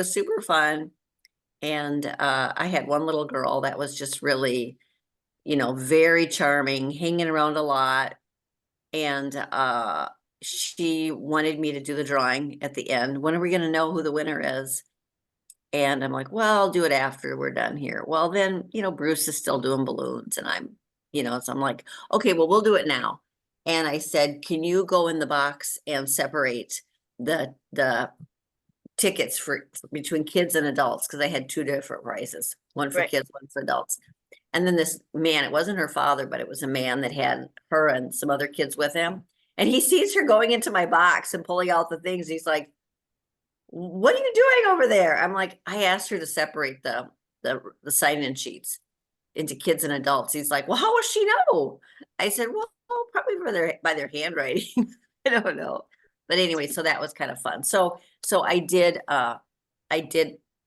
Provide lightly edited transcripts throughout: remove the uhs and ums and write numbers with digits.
was super fun. And I had one little girl that was just really, very charming, hanging around a lot. And she wanted me to do the drawing at the end. When are we going to know who the winner is? And I'm like, well, I'll do it after we're done here. Well, then, Bruce is still doing balloons and so I'm like, okay, well, we'll do it now. And I said, can you go in the box and separate the tickets for between kids and adults? Because I had two different prices, one for Right. kids, one for adults. And then this man, it wasn't her father, but it was a man that had her and some other kids with him. And he sees her going into my box and pulling out the things. He's like, what are you doing over there? I'm like, I asked her to separate the sign-in sheets into kids and adults. He's like, well, how will she know? I said, well, probably by their handwriting. I don't know. But anyway, so that was kind of fun. So I did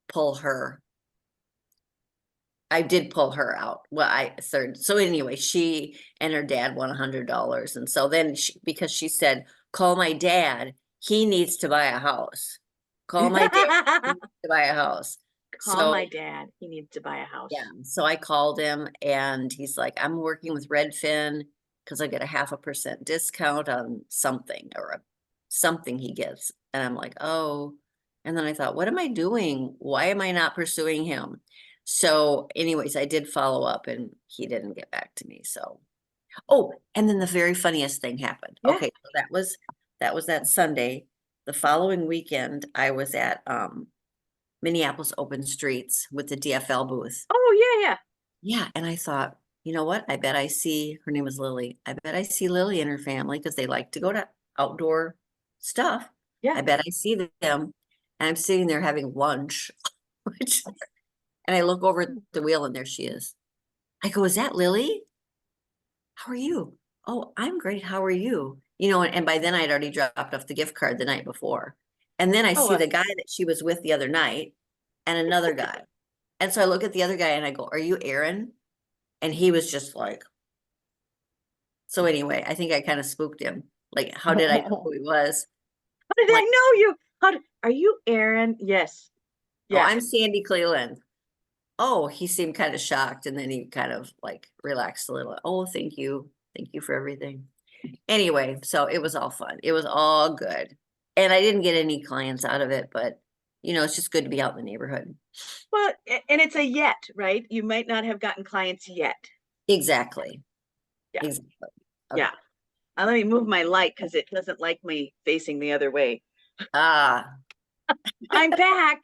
pull her. I did pull her out. Well, so anyway, she and her dad won $100. And so then because she said, call my dad, he needs to buy a house. Call my dad, he needs to buy a house. Call So my dad. He needs to buy a house. yeah, so I called him and he's like, I'm working with Redfin because I get a 0.5% discount on something something he gets. And I'm like, oh. And then I thought, what am I doing? Why am I not pursuing him? So anyways, I did follow up and he didn't get back to me. So, oh, and then the very funniest thing happened. Yeah. Okay, so that was that Sunday. The following weekend, I was at Minneapolis Open Streets with the DFL booth. Oh, yeah, yeah. Yeah, and I thought, you know what? I bet I see, her name was Lily. I bet I see Lily and her family because they like to go to outdoor stuff. Yeah. I bet I see them. And I'm sitting there having lunch, which, and I look over at the wheel and there she is. I go, is that Lily? How are you? Oh, I'm great. How are you? And by then I'd already dropped off the gift card the night before. And then I Oh, see the guy that she was with the other night and another guy. And so I look at the other guy and I go, are you Aaron? And he was just like, so anyway, I think I kind of spooked him. Like, how did I know who he was? how did I'm I like, know you? Are you Aaron? Yes. oh, Yeah. I'm Sandy Cleland. Oh, he seemed kind of shocked and then he kind of like relaxed a little. Oh, thank you. Thank you for everything. Anyway, so it was all fun. It was all good. And I didn't get any clients out of it, but it's just good to be out in the neighborhood. Well, and it's a yet, right? You might not have gotten clients yet. Exactly. Yeah. Exactly. Yeah. Okay. Let me move my light because it doesn't like me facing the other way. Ah, I'm back.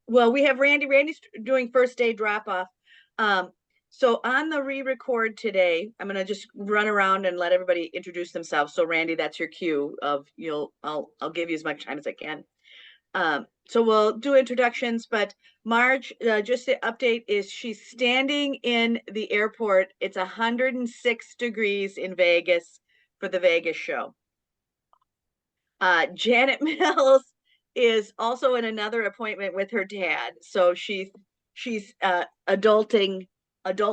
Well, we have Randy. Randy's doing first day drop off. So on the re-record today, I'm gonna just run around and let everybody introduce themselves. So Randy, that's your cue of I'll give you as much time as I can. So we'll do introductions, but Marge, just the update is she's standing in the airport. It's 106 degrees in Vegas for the Vegas show. Janet Mills is also in another appointment with her dad. So she's adult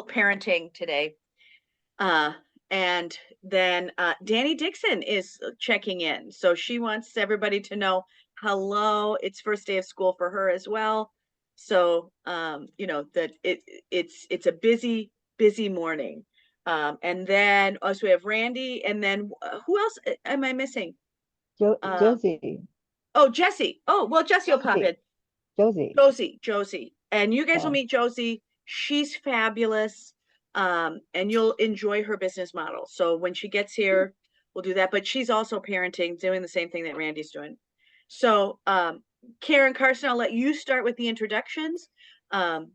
parenting today. And then Danny Dixon is checking in. So she wants everybody to know, hello, it's first day of school for her as well. So that it's a busy morning. And then also we have Randy, and then who else am I missing? Josie. Oh, Jesse. Oh, well, Jesse will pop in. Josie. Josie. And you guys will meet Josie. She's fabulous. And you'll enjoy her business model. So when she gets here, we'll do that. But she's also parenting, doing the same thing that Randy's doing. So Karen Carson, I'll let you start with the introductions. How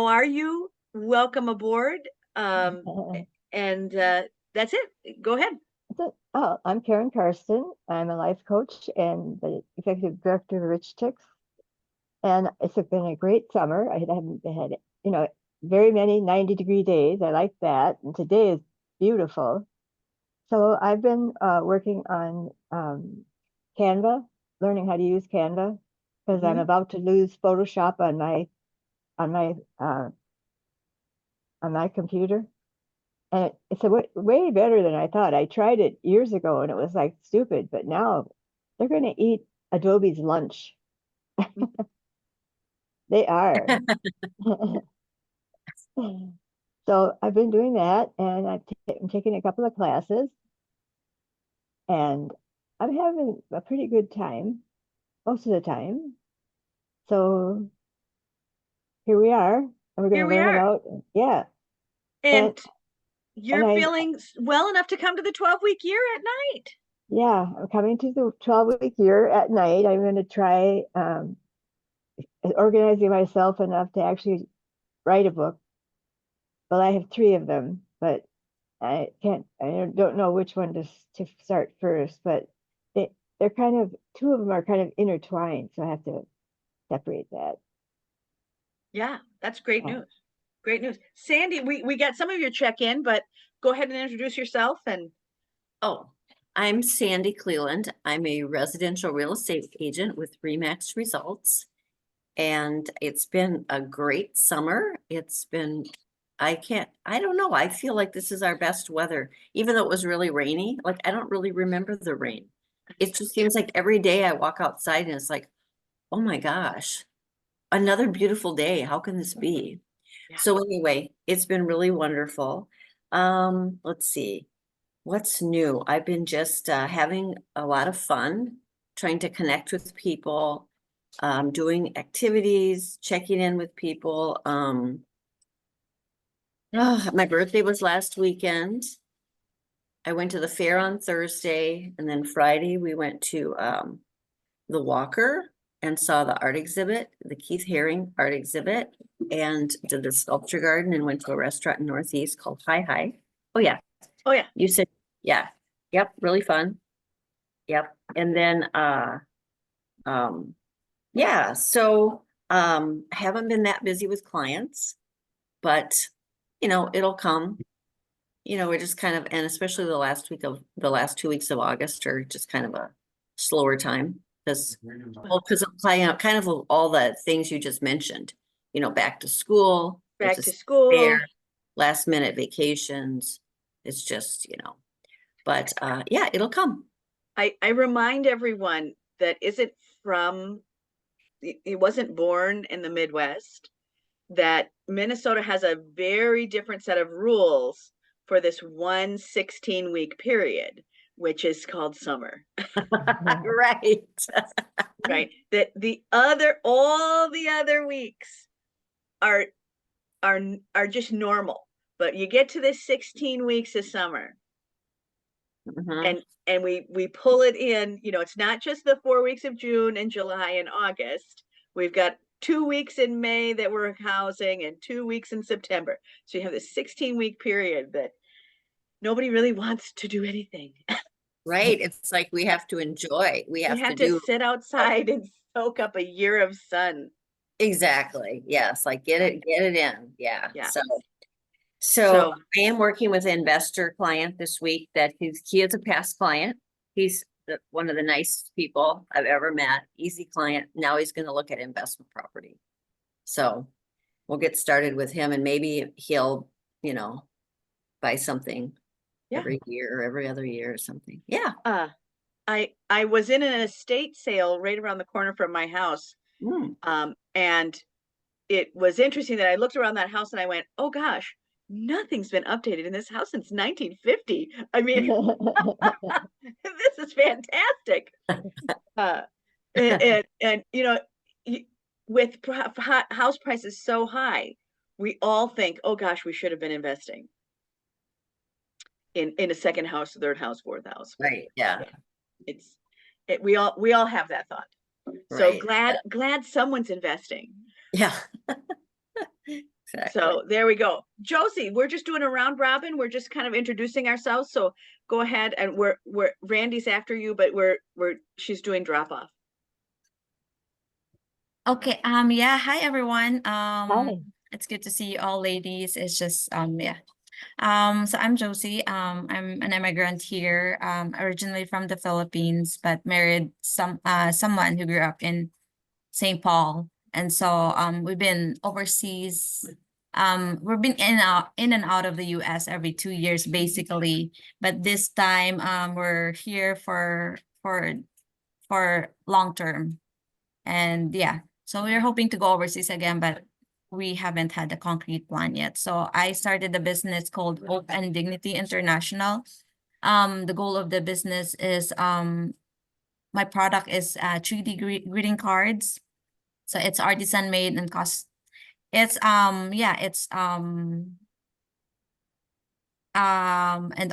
are you? Welcome aboard. And that's it. Go ahead. Oh, I'm Karen Karsten. I'm a life coach and the executive director of Rich Chicks. And it's been a great summer. I haven't had, very many 90-degree days. I like that. And today is beautiful. So I've been working on Canva, learning how to use Canva, because I'm about to lose Photoshop on my computer. And it's way better than I thought. I tried it years ago and it was like stupid, but now they're going to eat Adobe's lunch. They are. So I've been doing that, and I'm taking a couple of classes, and I'm having a pretty good time most of the time. So here we are, and we're going Here to we learn are. about, yeah. And And you're I, feeling well enough to come to the 12-week year at night. yeah, I'm coming to the 12-week year at night. I'm going to try organizing myself enough to actually write a book. Well, I have 3 of them, but I don't know which one to start first, but they're kind of, 2 of them are kind of intertwined, so I have to separate that. Yeah, that's great Yeah. news. Great news. Sandy, we got some of your check-in, but go ahead and introduce yourself and Oh, I'm Sandy Cleland. I'm a residential real estate agent with Remax Results. And it's been a great summer. I don't know. I feel like this is our best weather, even though it was really rainy. Like, I don't really remember the rain. It just seems like every day I walk outside and it's like, oh my gosh, another beautiful day. How can this be? Yeah. So anyway, it's been really wonderful. Let's see. What's new? I've been just having a lot of fun, trying to connect with people, doing activities, checking in with people. My birthday was last weekend. I went to the fair on Thursday, and then Friday we went to the Walker and saw the art exhibit, the Keith Haring art exhibit, and did the sculpture garden and went to a restaurant in Northeast called Hi Hi. Oh yeah, oh yeah, you said, yeah, yep, really fun. Yep, and then yeah, so haven't been that busy with clients, but it'll come. We're just kind of, and especially the last 2 weeks of August are just kind of a slower time because of kind of all the things you just mentioned, back to school, back there's to a school. fair, last minute vacations. It's just, but yeah, it'll come. I remind everyone that isn't from, it wasn't born in the Midwest, that Minnesota has a very different set of rules for this one 16-week period, which is called summer. Right. Right. That all the other weeks are just normal, but you get to this 16 weeks of summer Mhm. and we pull it in, it's not just the 4 weeks of June and July and August. We've got 2 weeks in May that we're housing and 2 weeks in September. So you have this 16-week period that nobody really wants to do anything. Right. It's like we have to enjoy. We You have to have to do sit outside and soak up a year of sun. exactly. Yes, like get it in. Yeah. Yeah. So I am working with an investor client this week that he is a past client. He's one of the nicest people I've ever met. Easy client. Now he's going to look at investment property. So we'll get started with him and maybe he'll, buy something Yeah. every year or every other year or something. Yeah. I was in an estate sale right around the corner from my house. And it was interesting that I looked around that house and I went, oh gosh, nothing's been updated in this house since 1950. I mean, this is fantastic. And with house prices so high, we all think, oh gosh, we should have been investing in a second house, third house, fourth house. Right. Yeah. We all have that thought. So Right. glad someone's investing. Yeah. Exactly. So there we go. Josie, we're just doing a round robin. We're just kind of introducing ourselves. So go ahead, and we're Randy's after you, but she's doing drop off. Okay, yeah, hi everyone. Hi. It's good to see you all ladies. It's just yeah. So I'm Josie. I'm an immigrant here, originally from the Philippines, but married someone who grew up in St. Paul. And so we've been overseas. We've been in and out of the US every 2 years basically, but this time we're here for long term. And yeah, so we're hoping to go overseas again, but we haven't had a concrete plan yet. So I started a business called Hope and Dignity International. The goal of the business is my product is 3D greeting cards. So it's artisan made and cost. It's yeah, it's and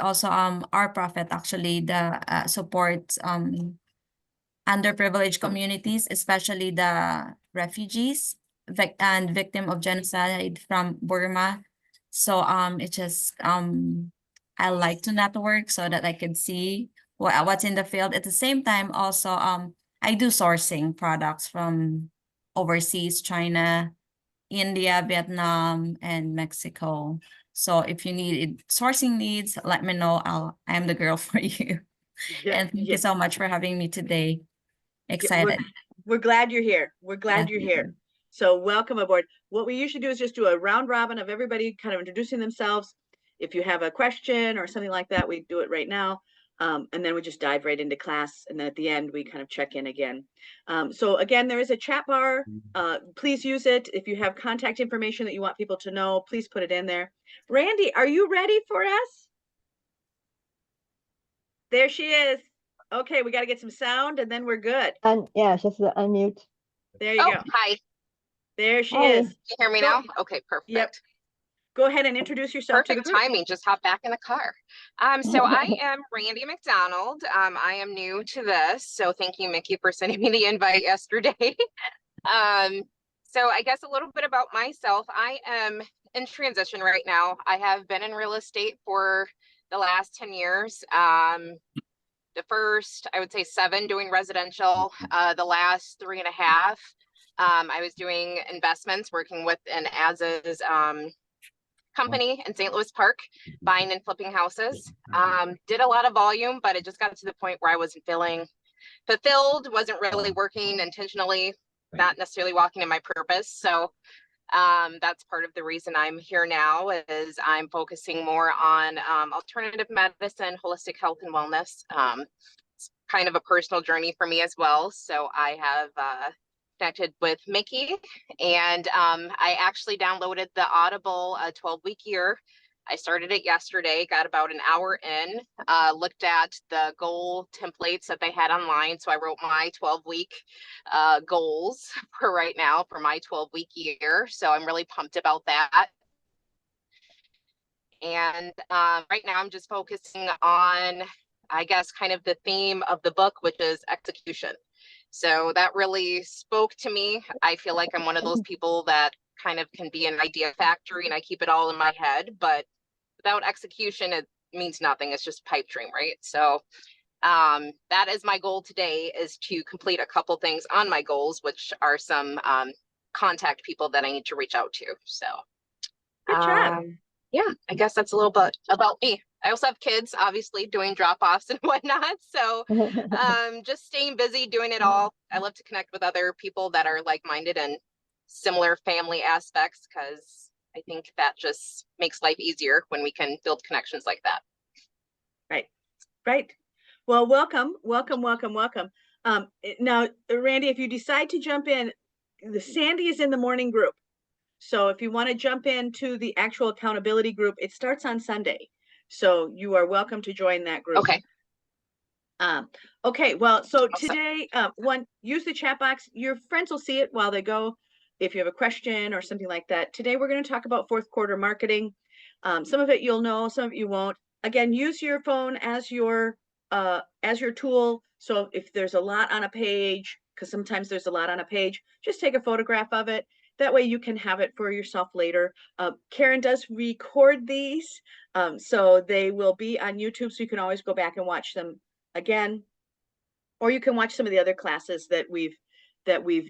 also our profit actually the supports underprivileged communities, especially the refugees and victim of genocide from Burma. So it just I like to network so that I can see what's in the field. At the same time, also I do sourcing products from overseas, China, India, Vietnam, and Mexico. So if you need sourcing needs, let me know. I'm the girl for you. Yeah, And thank yeah, you so much for having me today. yeah, Excited. we're glad you're here. We're glad you're here. Definitely. So welcome aboard. What we usually do is just do a round robin of everybody kind of introducing themselves. If you have a question or something like that, we do it right now. And then we just dive right into class. And then at the end, we kind of check in again. So again, there is a chat bar. Please use it. If you have contact information that you want people to know, please put it in there. Randy, are you ready for us? There she is. Okay, we got to get some sound and then we're good. And yeah, just unmute. There you Oh, go. hi. There she Hi. is. Can you hear me Go- now? Okay, perfect. Yep. Go ahead and introduce yourself to the Perfect group. timing. Just hop back in the car. So I am Randy McDonald. I am new to this, so thank you, Mickey, for sending me the invite yesterday. So I guess a little bit about myself. I am in transition right now. I have been in real estate for the last 10 years. The first, I would say 7 doing residential, the last 3.5. I was doing investments, working with an as-is company in St. Louis Park, buying and flipping houses. Did a lot of volume, but it just got to the point where I wasn't feeling fulfilled, wasn't really working intentionally, not necessarily walking in my purpose. So that's part of the reason I'm here now is I'm focusing more on alternative medicine, holistic health and wellness. It's kind of a personal journey for me as well. So I have connected with Mickey and I actually downloaded the Audible 12-week year. I started it yesterday, got about an hour in, looked at the goal templates that they had online. So I wrote my 12-week goals for right now for my 12-week year. So I'm really pumped about that. And right now I'm just focusing on, I guess, kind of the theme of the book, which is execution. So that really spoke to me. I feel like I'm one of those people that kind of can be an idea factory and I keep it all in my head, but without execution, it means nothing. It's just pipe dream, right? So that is my goal today, is to complete a couple things on my goals, which are some contact people that I need to reach out to. So Good job. yeah, I guess that's a little bit about me. I also have kids, obviously, doing drop-offs and whatnot. So just staying busy, doing it all. I love to connect with other people that are like-minded and similar family aspects, because I think that just makes life easier when we can build connections like that. Right. Well, welcome. Now, Randy, if you decide to jump in, the Sandy is in the morning group. So if you want to jump into the actual accountability group, it starts on Sunday. So you are welcome to join that group. Okay. Okay, well, so Awesome. today, use the chat box. Your friends will see it while they go. If you have a question or something like that. Today, we're going to talk about fourth quarter marketing. Some of it you'll know, some of it you won't. Again, use your phone as your tool. So if there's a lot on a page, because sometimes there's a lot on a page, just take a photograph of it. That way you can have it for yourself later. Karen does record these, so they will be on YouTube, so you can always go back and watch them again, or you can watch some of the other classes that we've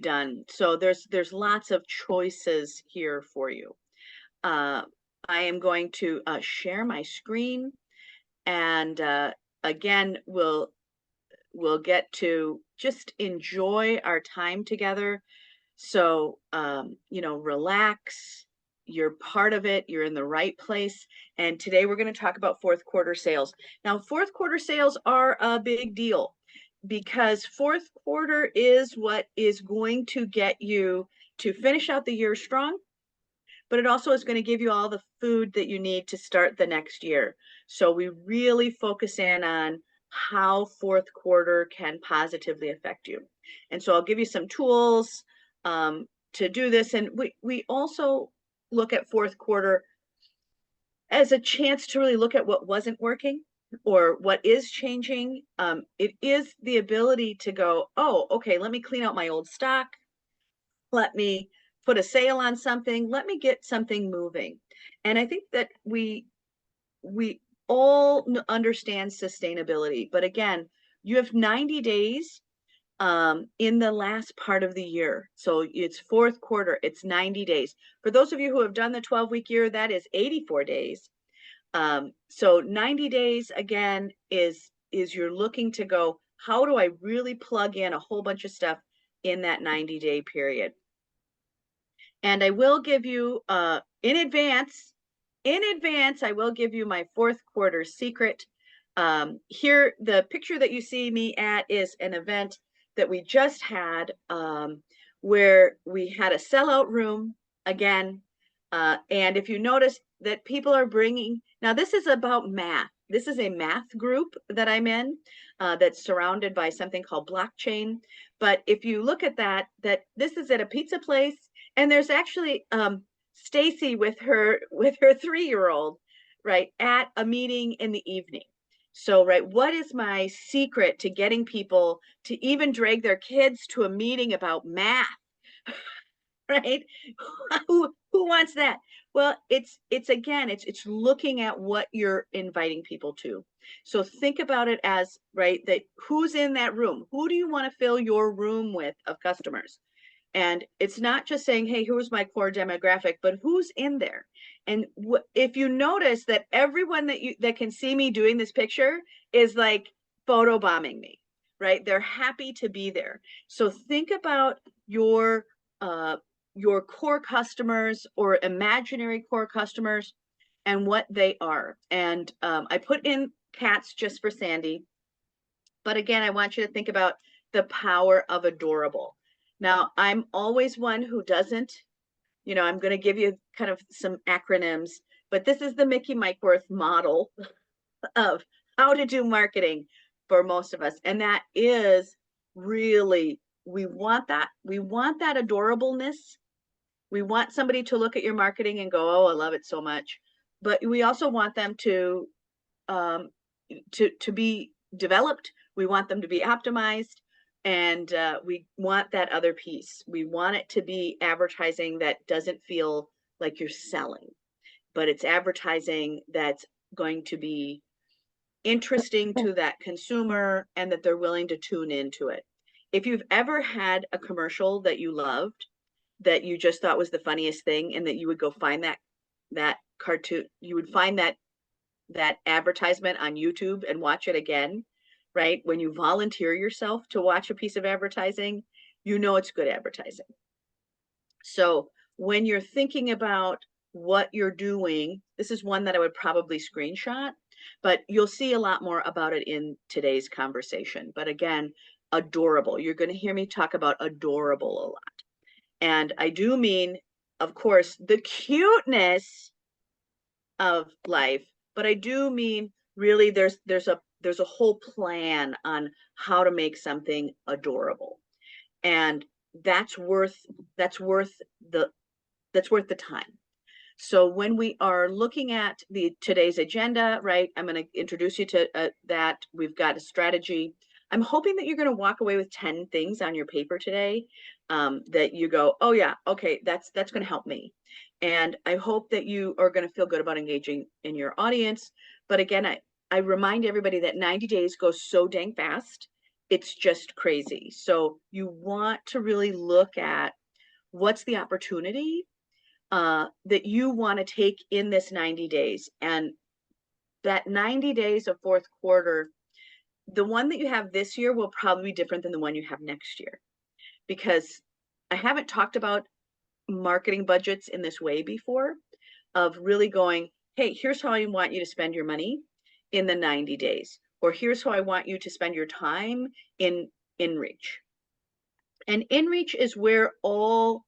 done. So there's lots of choices here for you. I am going to share my screen, and again, we'll get to just enjoy our time together. So, relax, you're part of it, you're in the right place. And today we're going to talk about fourth quarter sales. Now, fourth quarter sales are a big deal. because fourth quarter is what is going to get you to finish out the year strong, but it also is going to give you all the food that you need to start the next year. So we really focus in on how fourth quarter can positively affect you. And so I'll give you some tools to do this. And we also look at fourth quarter as a chance to really look at what wasn't working or what is changing. It is the ability to go, oh, okay, let me clean out my old stock. Let me put a sale on something. Let me get something moving. And I think that we all understand sustainability, but again, you have 90 days in the last part of the year. So it's fourth quarter, it's 90 days. For those of you who have done the 12-week year, that is 84 days. So 90 days again is you're looking to go, how do I really plug in a whole bunch of stuff in that 90-day period? And I will give you in advance, I will give you my fourth quarter secret. Here, the picture that you see me at is an event that we just had where we had a sellout room again. And if you notice that people are bringing, now this is about math. This is a math group that I'm in that's surrounded by something called blockchain. But if you look at that this is at a pizza place, and there's actually Stacy with her 3-year-old, right, at a meeting in the evening. So, right, what is my secret to getting people to even drag their kids to a meeting about math? Right? Who wants that? Well, it's again, it's looking at what you're inviting people to. So think about it as, right, that who's in that room? Who do you want to fill your room with of customers? And it's not just saying, hey, who's my core demographic, but who's in there? And if you notice that everyone that can see me doing this picture is like photobombing me, right? They're happy to be there. So think about your core customers or imaginary core customers and what they are. And I put in cats just for Sandy. But again, I want you to think about the power of adorable. Now, I'm always one who doesn't, I'm going to give you kind of some acronyms, but this is the Mickey Mikeworth model of how to do marketing for most of us. And that is really, we want that adorableness. We want somebody to look at your marketing and go, oh, I love it so much. But we also want them to be developed. We want them to be optimized. And we want that other piece. We want it to be advertising that doesn't feel like you're selling, but it's advertising that's going to be interesting to that consumer and that they're willing to tune into it. If you've ever had a commercial that you loved, that you just thought was the funniest thing, and that you would go find that cartoon, you would find that advertisement on YouTube and watch it again, right? When you volunteer yourself to watch a piece of advertising, it's good advertising. So when you're thinking about what you're doing, this is one that I would probably screenshot, but you'll see a lot more about it in today's conversation. But again, adorable. You're going to hear me talk about adorable a lot. And I do mean, of course, the cuteness of life, but I do mean really there's a whole plan on how to make something adorable. And that's worth the time. So when we are looking at today's agenda, right, I'm going to introduce you to that. We've got a strategy. I'm hoping that you're going to walk away with 10 things on your paper today that you go, oh yeah, okay, that's going to help me. And I hope that you are going to feel good about engaging in your audience. But again, I remind everybody that 90 days goes so dang fast. It's just crazy. So you want to really look at what's the opportunity that you want to take in this 90 days. And that 90 days of fourth quarter, the one that you have this year will probably be different than the one you have next year. Because I haven't talked about marketing budgets in this way before, of really going, hey, here's how I want you to spend your money in the 90 days. or here's how I want you to spend your time in InReach. And InReach is where all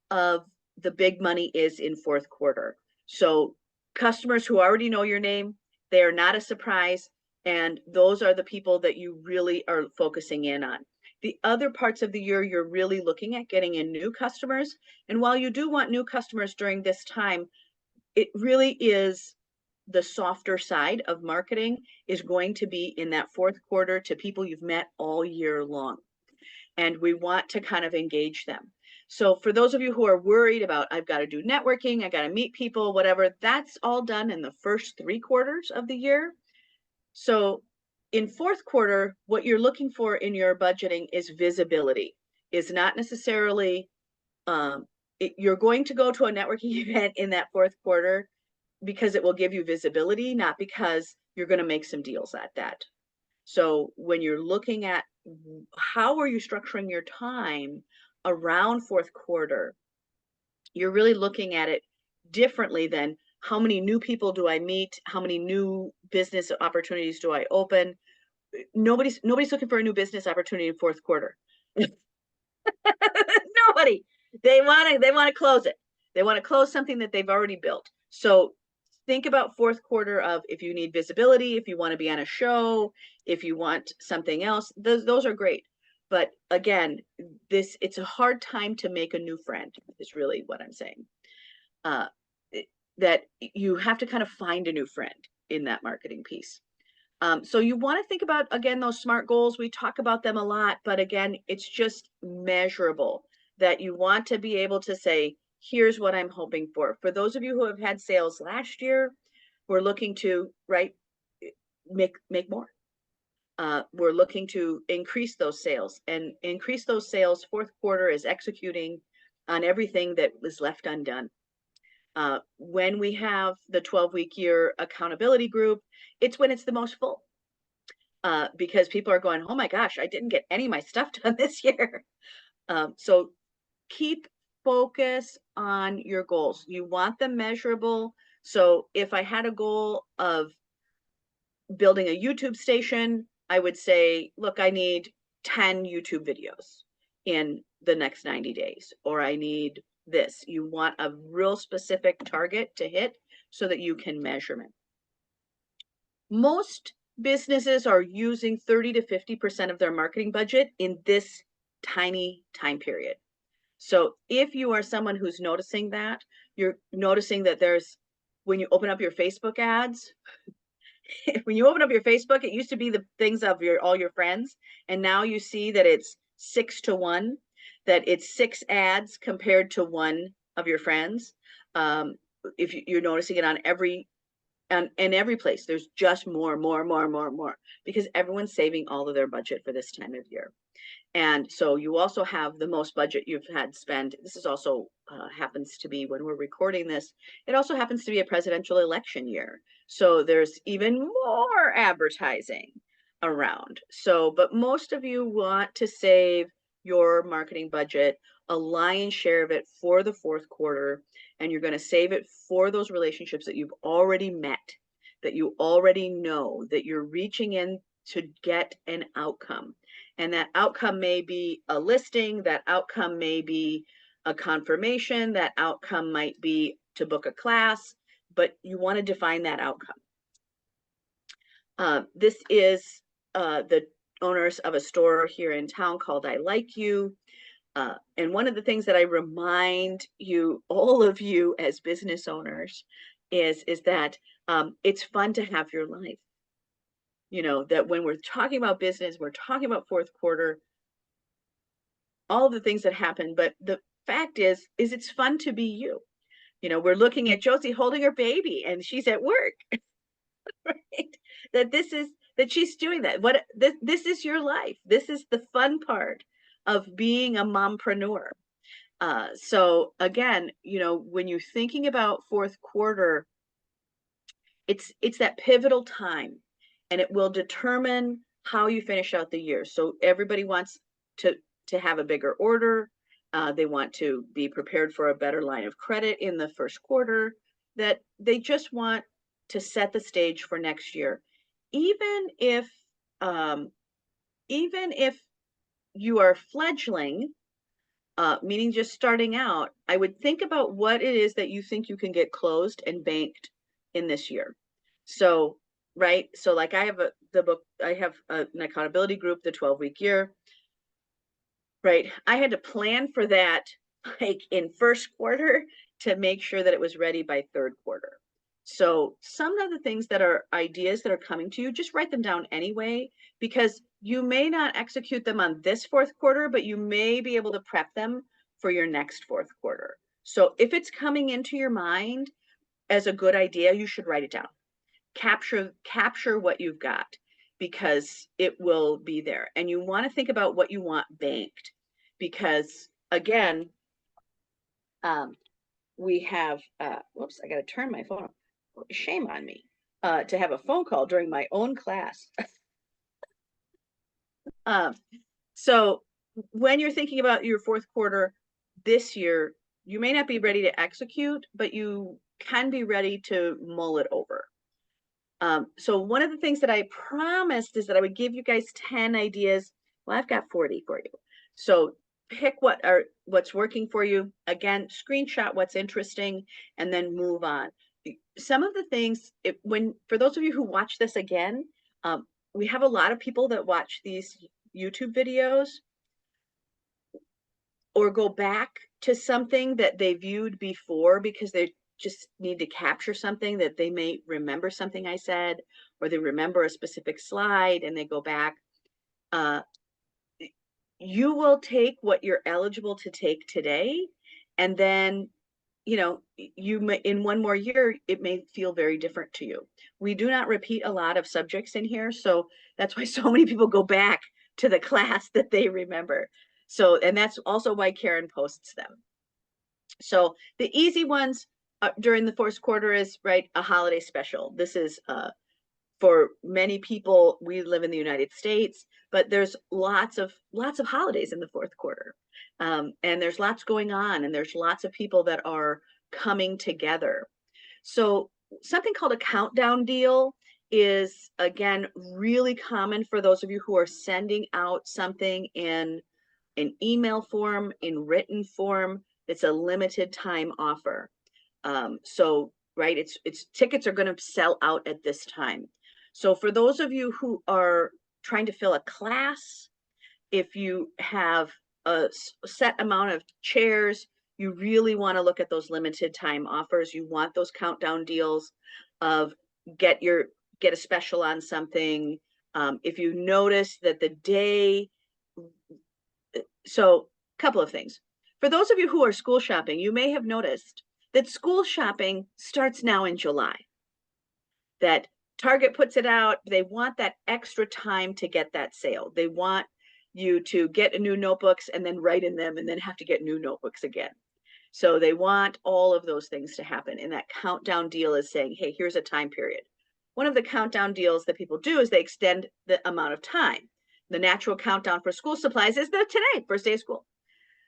of the big money is in fourth quarter. So customers who already know your name, they are not a surprise. And those are the people that you really are focusing in on. The other parts of the year, you're really looking at getting in new customers. And while you do want new customers during this time, it really is the softer side of marketing is going to be in that fourth quarter to people you've met all year long. And we want to kind of engage them. So for those of you who are worried about, I've got to do networking, I got to meet people, whatever, that's all done in the first 3 quarters of the year. So in fourth quarter, what you're looking for in your budgeting is visibility, is not necessarily, you're going to go to a networking event in that fourth quarter because it will give you visibility, not because you're going to make some deals at that. So when you're looking at how are you structuring your time around fourth quarter, you're really looking at it differently than how many new people do I meet? How many new business opportunities do I open? Nobody's looking for a new business opportunity in fourth quarter. Nobody. They want to close it. They want to close something that they've already built. So think about fourth quarter of if you need visibility, if you want to be on a show, if you want something else, those are great. But again, it's a hard time to make a new friend is really what I'm saying. That you have to kind of find a new friend in that marketing piece. So you want to think about, again, those SMART goals. We talk about them a lot, but again, it's just measurable that you want to be able to say, here's what I'm hoping for. For those of you who have had sales last year, we're looking to, right, make more. We're looking to increase those sales, and increase those sales. Fourth quarter is executing on everything that was left undone. When we have the 12-week year accountability group, it's when it's the most full. Because people are going, oh my gosh, I didn't get any of my stuff done this year. So keep focus on your goals. You want them measurable. So if I had a goal of building a YouTube station, I would say, look, I need 10 YouTube videos in the next 90 days, or I need this. You want a real specific target to hit so that you can measurement. Most businesses are using 30 to 50% of their marketing budget in this tiny time period. So if you are someone who's noticing that, you're noticing that there's, when you open up your Facebook ads, when you open up your Facebook, it used to be the things of all your friends. And now you see that it's 6 to 1, that it's 6 ads compared to 1 of your friends. If you're noticing it on in every place, there's just more, because everyone's saving all of their budget for this time of year. And so you also have the most budget you've had spent. This is also happens to be, when we're recording this, it also happens to be a presidential election year. So there's even more advertising around. So, but most of you want to save your marketing budget, a lion's share of it for the fourth quarter, and you're going to save it for those relationships that you've already met, that you already know, that you're reaching in to get an outcome. And that outcome may be a listing, that outcome may be a confirmation, that outcome might be to book a class, but you want to define that outcome. This is the owners of a store here in town called I Like You. And one of the things that I remind you, all of you as business owners, is that it's fun to have your life. You know, that when we're talking about business, we're talking about fourth quarter, all the things that happen. But the fact is it's fun to be you. You know, we're looking at Josie holding her baby and she's at work, right? That she's doing that. This is your life. This is the fun part of being a mompreneur. So again, you know, when you're thinking about fourth quarter, it's that pivotal time, and it will determine how you finish out the year. So everybody wants to have a bigger order. They want to be prepared for a better line of credit in the first quarter, that they just want to set the stage for next year. Even if even if you are fledgling, meaning just starting out, I would think about what it is that you think you can get closed and banked in this year. So, right. So like I have an accountability group, the 12-week year, right? I had to plan for that like in first quarter to make sure that it was ready by third quarter. So some of the things that are ideas that are coming to you, just write them down anyway, because you may not execute them on this fourth quarter, but you may be able to prep them for your next fourth quarter. So if it's coming into your mind as a good idea, you should write it down. Capture what you've got, because it will be there. And you want to think about what you want banked, because again, we have, whoops, I got to turn my phone off. Shame on me, to have a phone call during my own class. So when you're thinking about your fourth quarter this year, you may not be ready to execute, but you can be ready to mull it over. So one of the things that I promised is that I would give you guys 10 ideas. Well, I've got 40 for you. So pick what's working for you. Again, screenshot what's interesting and then move on. Some of the things, for those of you who watch this again, we have a lot of people that watch these YouTube videos or go back to something that they viewed before because they just need to capture something that they may remember something I said, or they remember a specific slide and they go back. You will take what you're eligible to take today, and then, you know, you may, in one more year, it may feel very different to you. We do not repeat a lot of subjects in here, so that's why so many people go back to the class that they remember. So, and that's also why Karen posts them. So the easy ones during the fourth quarter is, right, a holiday special. This is for many people, we live in the United States, but there's lots of holidays in the fourth quarter. And there's lots going on, and there's lots of people that are coming together. So something called a countdown deal is, again, really common for those of you who are sending out something in an email form, in written form. It's a limited time offer. So, right, it's tickets are going to sell out at this time. So for those of you who are trying to fill a class, if you have a set amount of chairs, you really want to look at those limited time offers. You want those countdown deals of get a special on something. If you notice that the day, so a couple of things. For those of you who are school shopping, you may have noticed that school shopping starts now in July. That Target puts it out. They want that extra time to get that sale. They want you to get new notebooks and then write in them and then have to get new notebooks again. So they want all of those things to happen. And that countdown deal is saying, hey, here's a time period. One of the countdown deals that people do is they extend the amount of time. The natural countdown for school supplies is today, first day of school.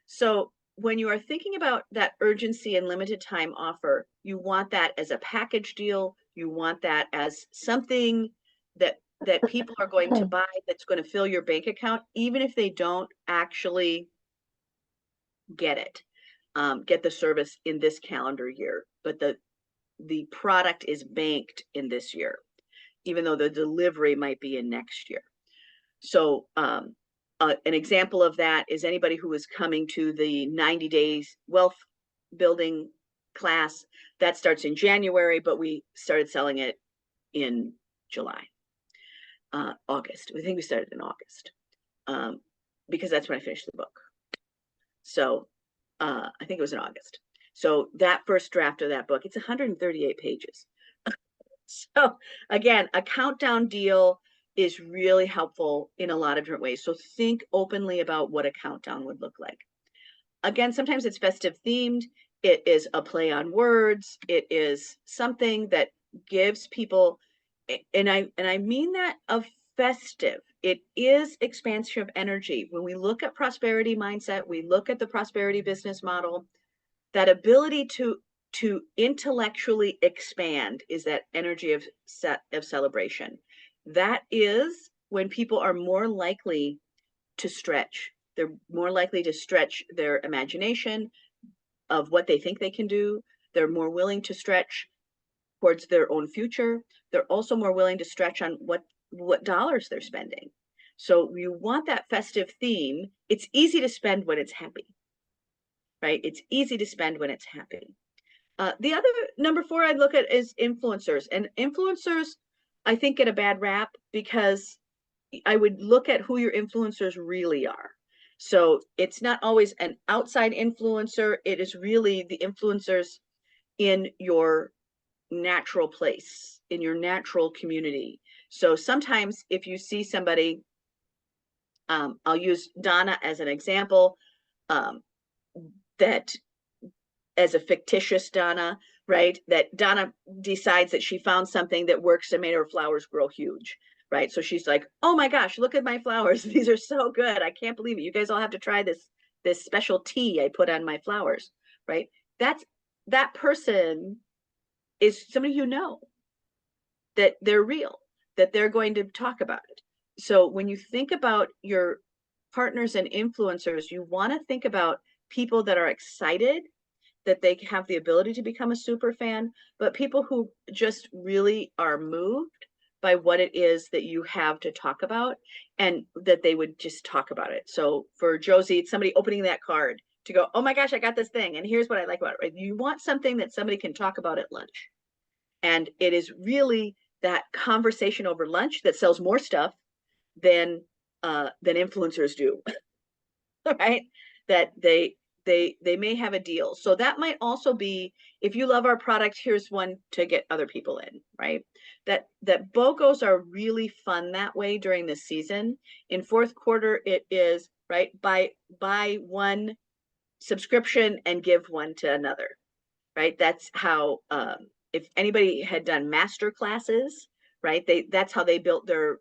So when you are thinking about that urgency and limited time offer, you want that as a package deal. You want that as something that people are going to buy, that's going to fill your bank account, even if they don't actually get it, get the service in this calendar year. But the product is banked in this year, even though the delivery might be in next year. So an example of that is anybody who is coming to the 90 days wealth building class. That starts in January, but we started selling it in July, August. I think we started in August, because that's when I finished the book. So I think it was in August. So that first draft of that book, it's 138 pages. So again, a countdown deal is really helpful in a lot of different ways. So think openly about what a countdown would look like. Again, sometimes it's festive themed. It is a play on words. It is something that gives people, and I mean that of festive. It is expansion of energy. When we look at prosperity mindset, we look at the prosperity business model, that ability to intellectually expand is that energy of celebration. That is when people are more likely to stretch. They're more likely to stretch their imagination of what they think they can do. They're more willing to stretch towards their own future. They're also more willing to stretch on what dollars they're spending. So you want that festive theme. It's easy to spend when it's happy, right? It's easy to spend when it's happy. The other number 4 I'd look at is influencers. And influencers, I think, get a bad rap because I would look at who your influencers really are. So it's not always an outside influencer. It is really the influencers in your natural place, in your natural community. So sometimes if you see somebody, I'll use Donna as an example, that as a fictitious Donna, right? That Donna decides that she found something that works and made her flowers grow huge, right? So she's like, oh my gosh, look at my flowers. These are so good. I can't believe it. You guys all have to try this special tea I put on my flowers, right? That person is somebody you know, that they're real, that they're going to talk about it. So when you think about your partners and influencers, you want to think about people that are excited that they have the ability to become a super fan, but people who just really are moved by what it is that you have to talk about, and that they would just talk about it. So for Josie, it's somebody opening that card to go, oh my gosh, I got this thing, and here's what I like about it, right? You want something that somebody can talk about at lunch. And it is really that conversation over lunch that sells more stuff than influencers do, right? That they may have a deal. So that might also be, if you love our product, here's one to get other people in, right? That BOGOs are really fun that way during the season. In fourth quarter, it is, right, buy one subscription and give one to another, right? That's how, if anybody had done master classes, right, that's how they built their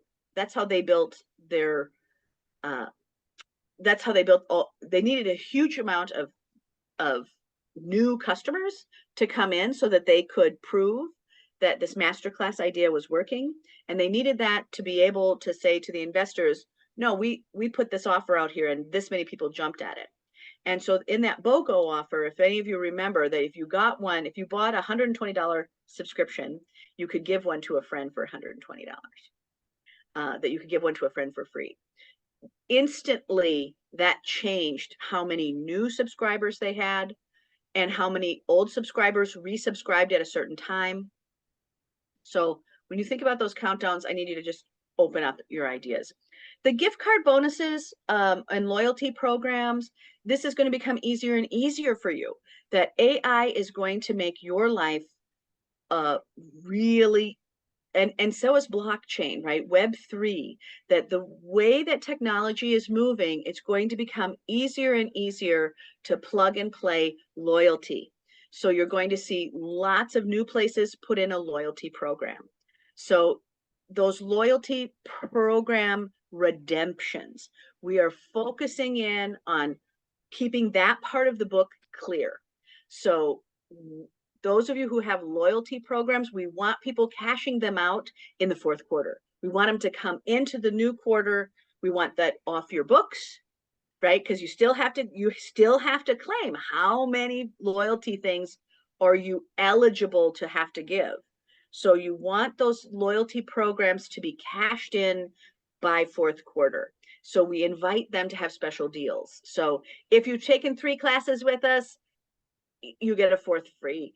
they needed a huge amount of new customers to come in so that they could prove that this masterclass idea was working. And they needed that to be able to say to the investors, no, we put this offer out here and this many people jumped at it. And so in that BOGO offer, if any of you remember that if you bought a $120 subscription, you could give one to a friend for $120, that you could give one to a friend for free. Instantly, that changed how many new subscribers they had and how many old subscribers resubscribed at a certain time. So when you think about those countdowns, I need you to just open up your ideas. The gift card bonuses and loyalty programs, this is going to become easier and easier for you. That AI is going to make your life really, and so is blockchain, right? Web3, that the way that technology is moving, it's going to become easier and easier to plug and play loyalty. So you're going to see lots of new places put in a loyalty program. So those loyalty program redemptions, we are focusing in on keeping that part of the book clear. So those of you who have loyalty programs, we want people cashing them out in the fourth quarter. We want them to come into the new quarter. We want that off your books, right? Because you still have to claim how many loyalty things are you eligible to have to give. So you want those loyalty programs to be cashed in by fourth quarter. So we invite them to have special deals. So if you've taken 3 classes with us, you get a 4th free.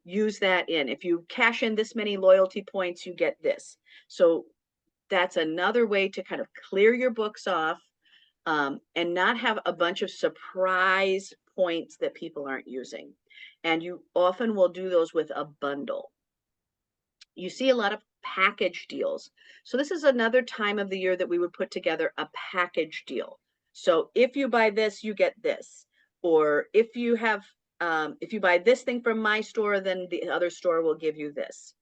Use that in. If you cash in this many loyalty points, you get this. So that's another way to kind of clear your books off, and not have a bunch of surprise points that people aren't using. And you often will do those with a bundle. You see a lot of package deals. So this is another time of the year that we would put together a package deal. So if you buy this, you get this. Or if you buy this thing from my store, then the other store will give you this.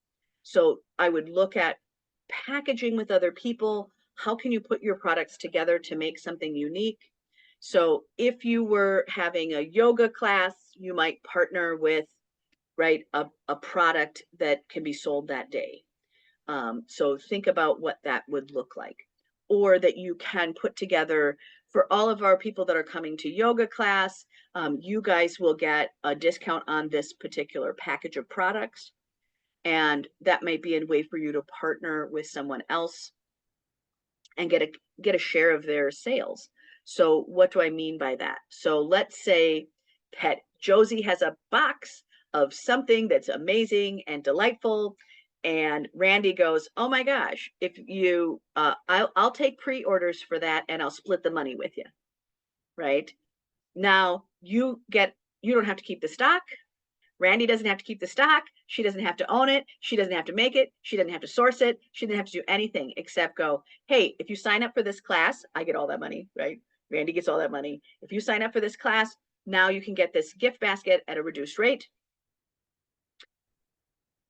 So I would look at packaging with other people. How can you put your products together to make something unique? So if you were having a yoga class, you might partner with, right, a product that can be sold that day. So think about what that would look like. or that you can put together for all of our people that are coming to yoga class. You guys will get a discount on this particular package of products. And that might be a way for you to partner with someone else and get a share of their sales. So what do I mean by that? So let's say Pet Josie has a box of something that's amazing and delightful, and Randy goes, "Oh my gosh, if you I'll take pre-orders for that and I'll split the money with you." Right? Now you don't have to keep the stock. Randy doesn't have to keep the stock. She doesn't have to own it. She doesn't have to make it. She doesn't have to source it. She doesn't have to do anything except go, "Hey, if you sign up for this class," I get all that money, right? Randy gets all that money. "If you sign up for this class, now you can get this gift basket at a reduced rate."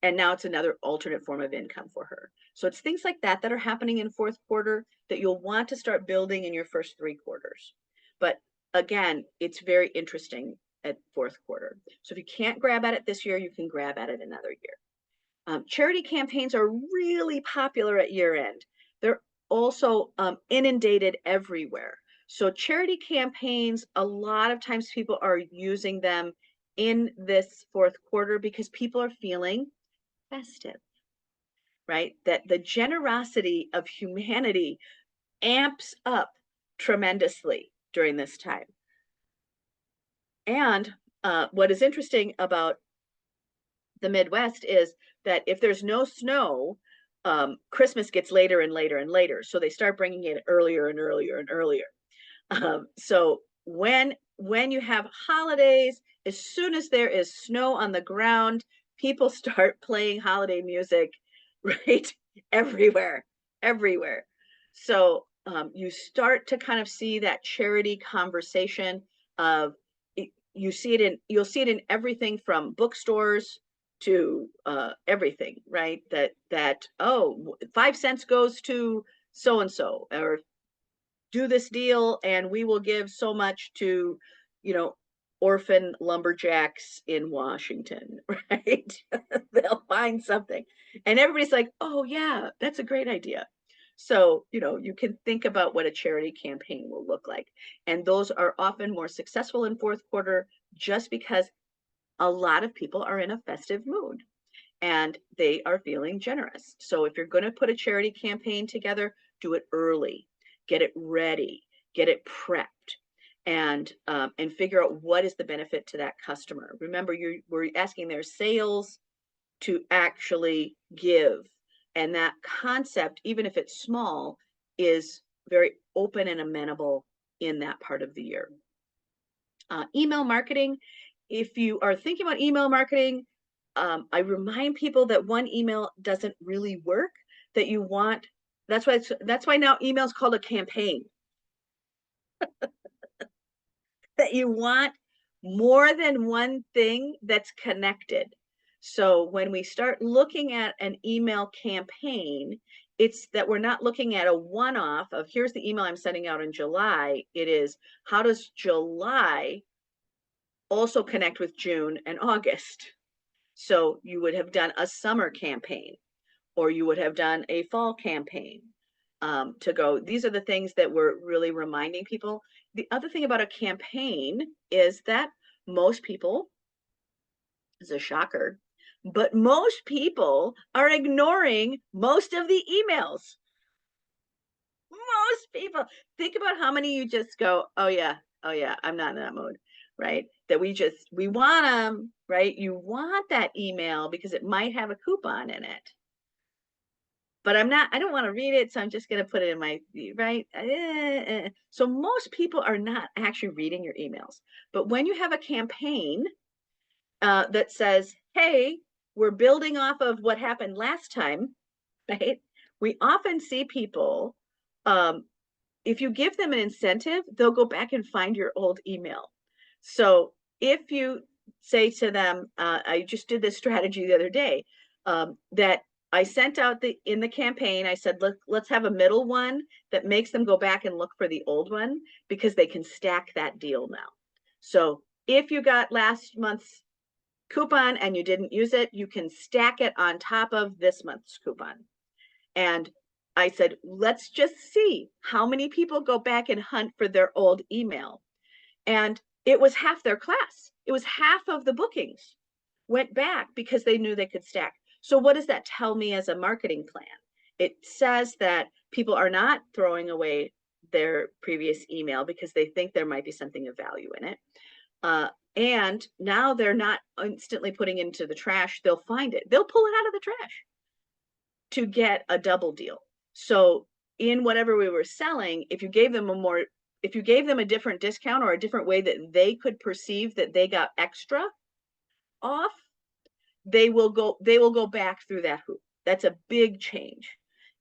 And now it's another alternate form of income for her. So it's things like that that are happening in fourth quarter that you'll want to start building in your first 3 quarters. But again, it's very interesting at fourth quarter. So if you can't grab at it this year, you can grab at it another year. Charity campaigns are really popular at year end. They're also inundated everywhere. So charity campaigns, a lot of times people are using them in this fourth quarter because people are feeling festive, right? That the generosity of humanity amps up tremendously during this time. And what is interesting about the Midwest is that if there's no snow, Christmas gets later and later and later. So they start bringing it earlier and earlier and earlier. So when you have holidays, as soon as there is snow on the ground, people start playing holiday music, right? Everywhere. So you start to kind of see that charity conversation of you'll see it in everything from bookstores to everything, right? That oh, 5 cents goes to so and so, or do this deal and we will give so much to, orphan lumberjacks in Washington, right? They'll find something. And everybody's like, "Oh yeah, that's a great idea." So, you can think about what a charity campaign will look like. And those are often more successful in fourth quarter just because a lot of people are in a festive mood and they are feeling generous. So if you're going to put a charity campaign together, do it early, get it ready, get it prepped, and figure out what is the benefit to that customer. Remember, we're asking their sales to actually give. And that concept, even if it's small, is very open and amenable in that part of the year. Email marketing. If you are thinking about email marketing, I remind people that one email doesn't really work, that you want, that's why now email is called a campaign. That you want more than one thing that's connected. So when we start looking at an email campaign, it's that we're not looking at a one-off of here's the email I'm sending out in July. It is, how does July also connect with June and August? So you would have done a summer campaign, or you would have done a fall campaign to go, these are the things that we're really reminding people. The other thing about a campaign is that most people, it's a shocker, but most people are ignoring most of the emails. Most people. Think about how many you just go, oh yeah, I'm not in that mood, right? That we want them, right? You want that email because it might have a coupon in it. But I don't want to read it, so I'm just going to put it in my, right? So most people are not actually reading your emails. But when you have a campaign that says, hey, we're building off of what happened last time, right? We often see people, if you give them an incentive, they'll go back and find your old email. So if you say to them, I just did this strategy the other day, that I sent out in the campaign, I said, let's have a middle one that makes them go back and look for the old one because they can stack that deal now. So if you got last month's coupon and you didn't use it, you can stack it on top of this month's coupon. And I said, let's just see how many people go back and hunt for their old email. And it was half their class. It was half of the bookings went back because they knew they could stack. So what does that tell me as a marketing plan? It says that people are not throwing away their previous email because they think there might be something of value in it. And now they're not instantly putting it into the trash. They'll find it. They'll pull it out of the trash to get a double deal. So in whatever we were selling, if you gave them a different discount or a different way that they could perceive that they got extra off, they will go back through that hoop. That's a big change.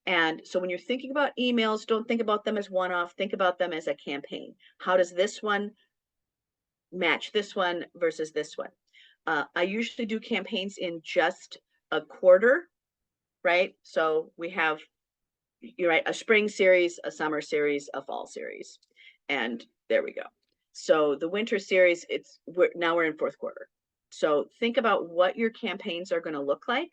And so when you're thinking about emails, don't think about them as one-off, think about them as a campaign. How does this one match this one versus this one? I usually do campaigns in just a quarter, right? So we have, you're right, a spring series, a summer series, a fall series, and there we go. So the winter series, now we're in fourth quarter. So think about what your campaigns are going to look like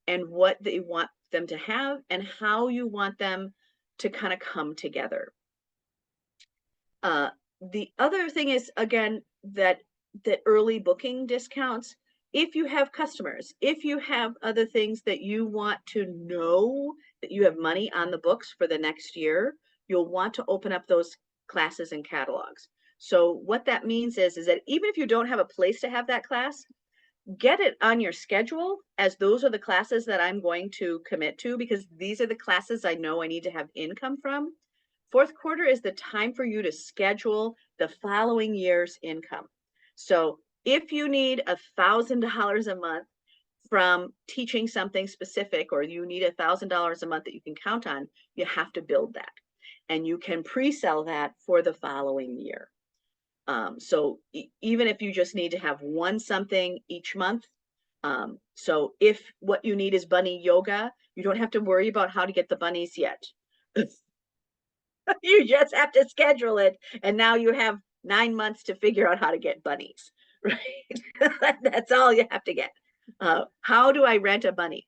and what they want them to have and how you want them to kind of come together. The other thing is, again, that early booking discounts, if you have customers, if you have other things that you want to know that you have money on the books for the next year, you'll want to open up those classes and catalogs. So what that means is that even if you don't have a place to have that class, get it on your schedule as those are the classes that I'm going to commit to, because these are the classes I know I need to have income from. Fourth quarter is the time for you to schedule the following year's income. So if you need $1,000 a month from teaching something specific, or you need $1,000 a month that you can count on, you have to build that. And you can pre-sell that for the following year. So even if you just need to have one something each month, so if what you need is bunny yoga, you don't have to worry about how to get the bunnies yet. You just have to schedule it, and now you have 9 months to figure out how to get bunnies, right? That's all you have to get. How do I rent a bunny?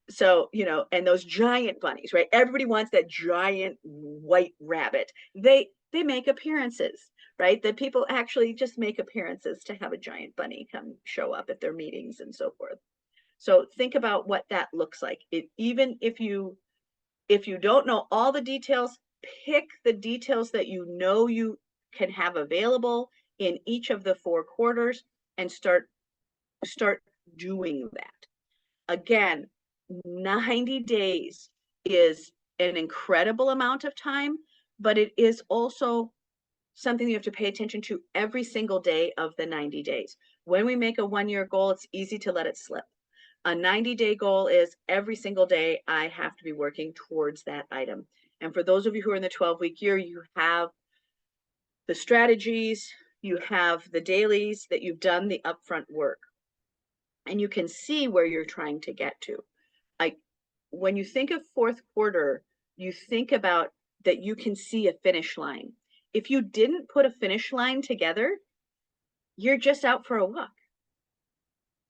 So, and those giant bunnies, right? Everybody wants that giant white rabbit. They make appearances, right? That people actually just make appearances to have a giant bunny come show up at their meetings and so forth. So think about what that looks like. Even if you don't know all the details, pick the details that you know you can have available in each of the 4 quarters and start doing that. Again, 90 days is an incredible amount of time, but it is also something you have to pay attention to every single day of the 90 days. When we make a 1-year goal, it's easy to let it slip. A 90-day goal is every single day I have to be working towards that item. And for those of you who are in the 12-week year, you have the strategies, you have the dailies that you've done the upfront work, and you can see where you're trying to get to. When you think of fourth quarter, you think about that you can see a finish line. If you didn't put a finish line together, you're just out for a walk,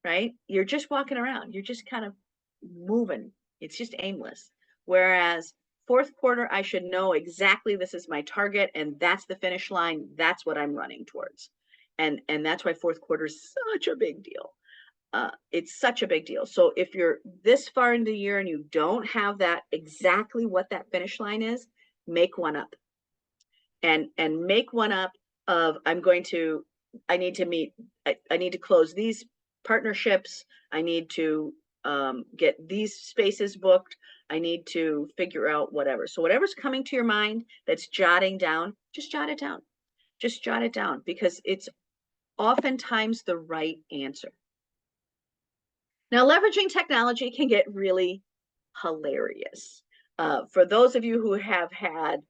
right? You're just walking around. You're just kind of moving. It's just aimless. Whereas fourth quarter, I should know exactly this is my target and that's the finish line. That's what I'm running towards. And that's why fourth quarter is such a big deal. It's such a big deal. So if you're this far into the year and you don't have that exactly what that finish line is, make one up. And make one up of I need to close these partnerships. I need to get these spaces booked. I need to figure out whatever. So whatever's coming to your mind that's jotting down, just jot it down. Just jot it down, because it's oftentimes the right answer. Now, leveraging technology can get really hilarious. For those of you who have had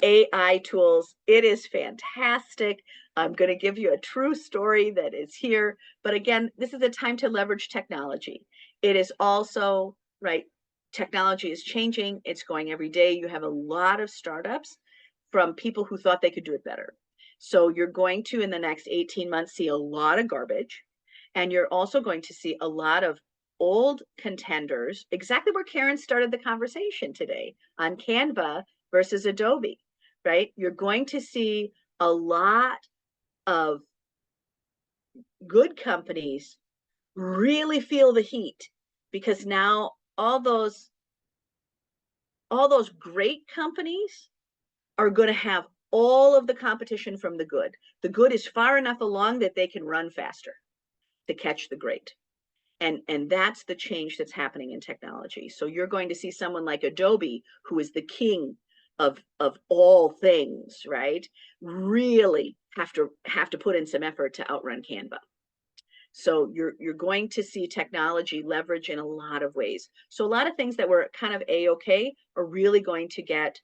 AI tools, it is fantastic. I'm going to give you a true story that is here. But again, this is a time to leverage technology. It is also, right, technology is changing. It's going every day. You have a lot of startups from people who thought they could do it better. So you're going to, in the next 18 months, see a lot of garbage. And you're also going to see a lot of old contenders, exactly where Karen started the conversation today on Canva versus Adobe, right? You're going to see a lot of good companies really feel the heat because now all those great companies are going to have all of the competition from the good. The good is far enough along that they can run faster to catch the great. And that's the change that's happening in technology. So you're going to see someone like Adobe, who is the king of all things, right? Really have to put in some effort to outrun Canva. So you're going to see technology leverage in a lot of ways. So a lot of things that were kind of a-okay are really going to get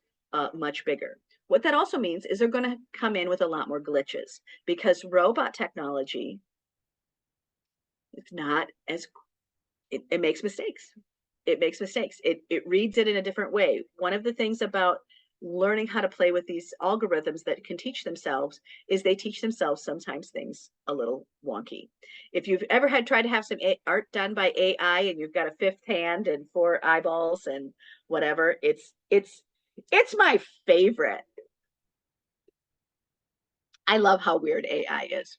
much bigger. What that also means is they're going to come in with a lot more glitches because robot technology, it's not as, it makes mistakes. It makes mistakes. It reads it in a different way. One of the things about learning how to play with these algorithms that can teach themselves is they teach themselves sometimes things a little wonky. If you've ever tried to have some art done by AI and you've got a fifth hand and 4 eyeballs and whatever, it's my favorite. I love how weird AI is.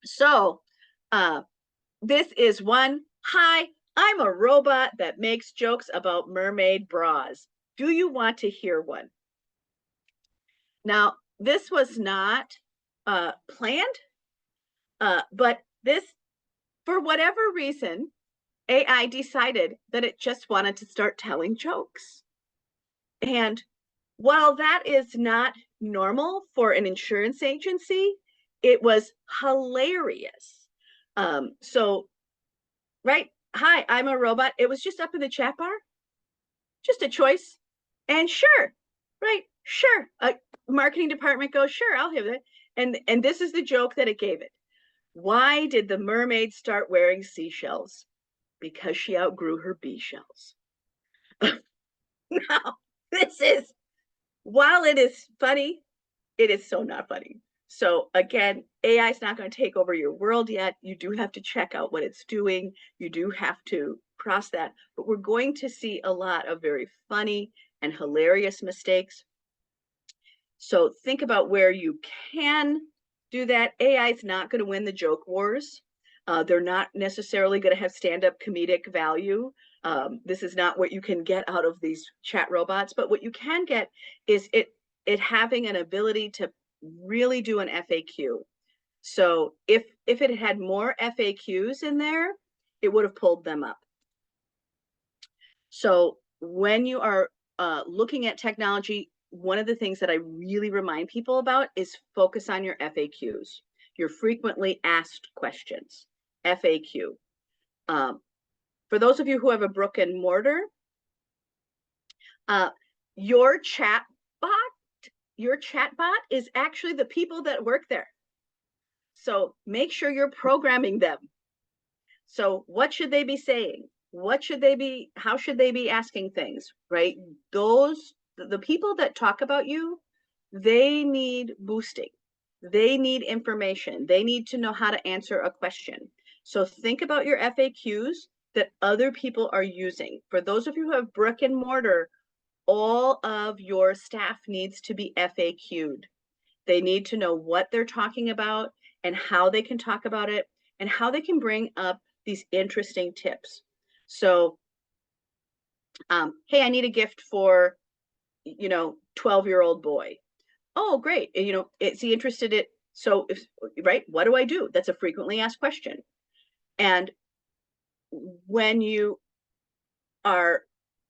So this is one. Hi, I'm a robot that makes jokes about mermaid bras. Do you want to hear one? Now, this was not planned, but this, for whatever reason, AI decided that it just wanted to start telling jokes. And while that is not normal for an insurance agency, it was hilarious. So, right, hi, I'm a robot. It was just up in the chat bar, just a choice. And sure, right, sure. Marketing department goes, sure, I'll have that. And this is the joke that it gave it. Why did the mermaid start wearing seashells? Because she outgrew her bee shells. Now, this is, while it is funny, it is so not funny. So again, AI is not going to take over your world yet. You do have to check out what it's doing. You do have to cross that. But we're going to see a lot of very funny and hilarious mistakes. So think about where you can do that. AI is not going to win the joke wars. They're not necessarily going to have stand-up comedic value. This is not what you can get out of these chat robots, but what you can get is it having an ability to really do an FAQ. So if it had more FAQs in there, it would have pulled them up. So when you are looking at technology, one of the things that I really remind people about is focus on your FAQs, your frequently asked questions, FAQ. For those of you who have a brick and mortar, your chat bot is actually the people that work there. So make sure you're programming them. So what should they be saying? What should they be, how should they be asking things, right? The people that talk about you, they need boosting. They need information. They need to know how to answer a question. So think about your FAQs that other people are using. For those of you who have brick and mortar, all of your staff needs to be FAQ'd. They need to know what they're talking about and how they can talk about it and how they can bring up these interesting tips. So, hey, I need a gift for, 12-year-old boy. Oh, great. Is he interested in, so right, what do I do? That's a frequently asked question. And when you are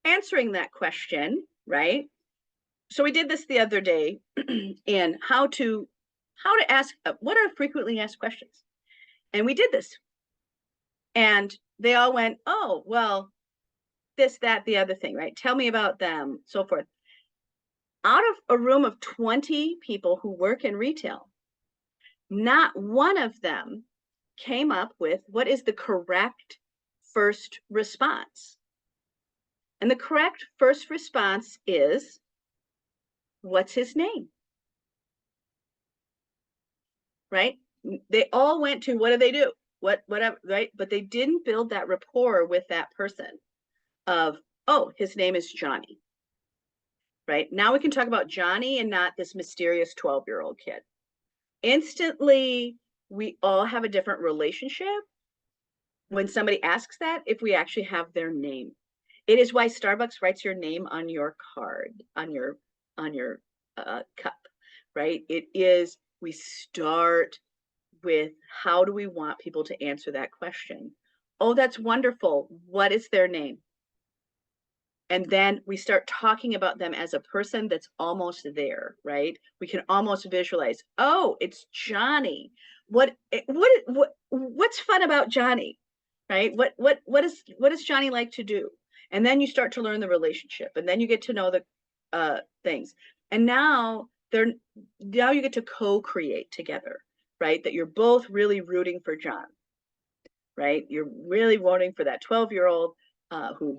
answering that question, right? So we did this the other day in how to ask, what are frequently asked questions? And we did this. And they all went, oh, well, this, that, the other thing, right? Tell me about them, so forth. Out of a room of 20 people who work in retail, not one of them came up with what is the correct first response. And the correct first response is, what's his name? Right? They all went to, what do? whatever, right? But they didn't build that rapport with that person of, oh, his name is Johnny. Right? Now we can talk about Johnny and not this mysterious 12-year-old kid. Instantly, we all have a different relationship when somebody asks that, if we actually have their name. It is why Starbucks writes your name on your card, on your cup, right? It is, we start with, how do we want people to answer that question? Oh, that's wonderful. What is their name? And then we start talking about them as a person that's almost there, right? We can almost visualize, oh, it's Johnny. What's fun about Johnny, right? What does Johnny like to do? And then you start to learn the relationship, and then you get to know the things. And now you get to co-create together, right? That you're both really rooting for John, right? You're really voting for that 12-year-old who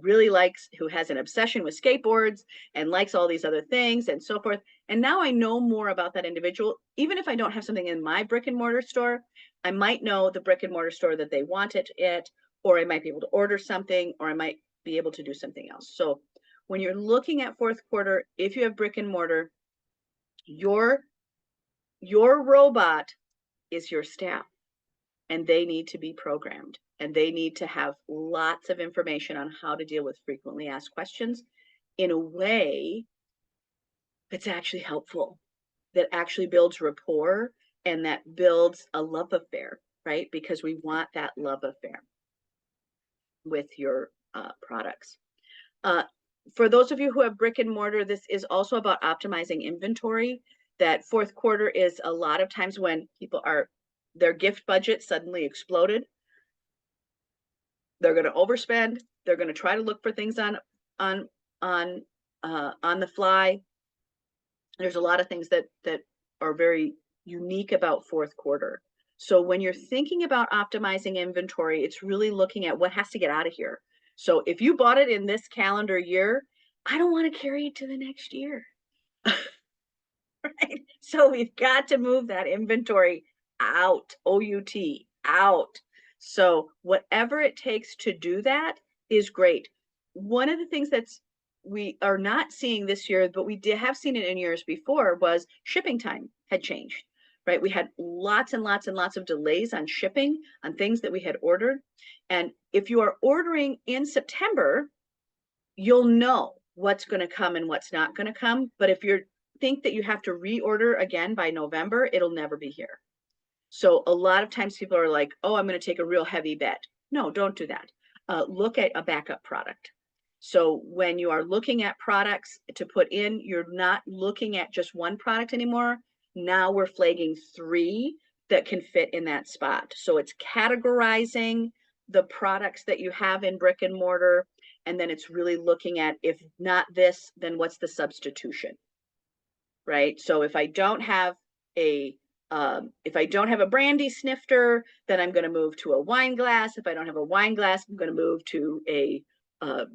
has an obsession with skateboards and likes all these other things and so forth. And now I know more about that individual. Even if I don't have something in my brick and mortar store, I might know the brick and mortar store that they want it at, or I might be able to order something, or I might be able to do something else. So when you're looking at fourth quarter, if you have brick and mortar, your robot is your staff, and they need to be programmed, and they need to have lots of information on how to deal with frequently asked questions in a way that's actually helpful, that actually builds rapport, and that builds a love affair, right? Because we want that love affair with your products. For those of you who have brick and mortar, this is also about optimizing inventory. That fourth quarter is a lot of times when people their gift budget suddenly exploded. They're going to overspend. They're going to try to look for things on the fly. There's a lot of things that are very unique about fourth quarter. So when you're thinking about optimizing inventory, it's really looking at what has to get out of here. So if you bought it in this calendar year, I don't want to carry it to the next year. Right? So we've got to move that inventory out, O-U-T, out. So whatever it takes to do that is great. One of the things we are not seeing this year, but we have seen it in years before, was shipping time had changed, right? We had lots and lots and lots of delays on shipping on things that we had ordered. And if you are ordering in September, you'll know what's going to come and what's not going to come. But if you think that you have to reorder again by November, it'll never be here. So a lot of times people are like, oh, I'm going to take a real heavy bet. No, don't do that. Look at a backup product. So when you are looking at products to put in, you're not looking at just one product anymore. Now we're flagging 3 that can fit in that spot. So it's categorizing the products that you have in brick and mortar. And then it's really looking at, if not this, then what's the substitution, right? So if I don't have a brandy snifter, then I'm going to move to a wine glass. If I don't have a wine glass, I'm going to move to a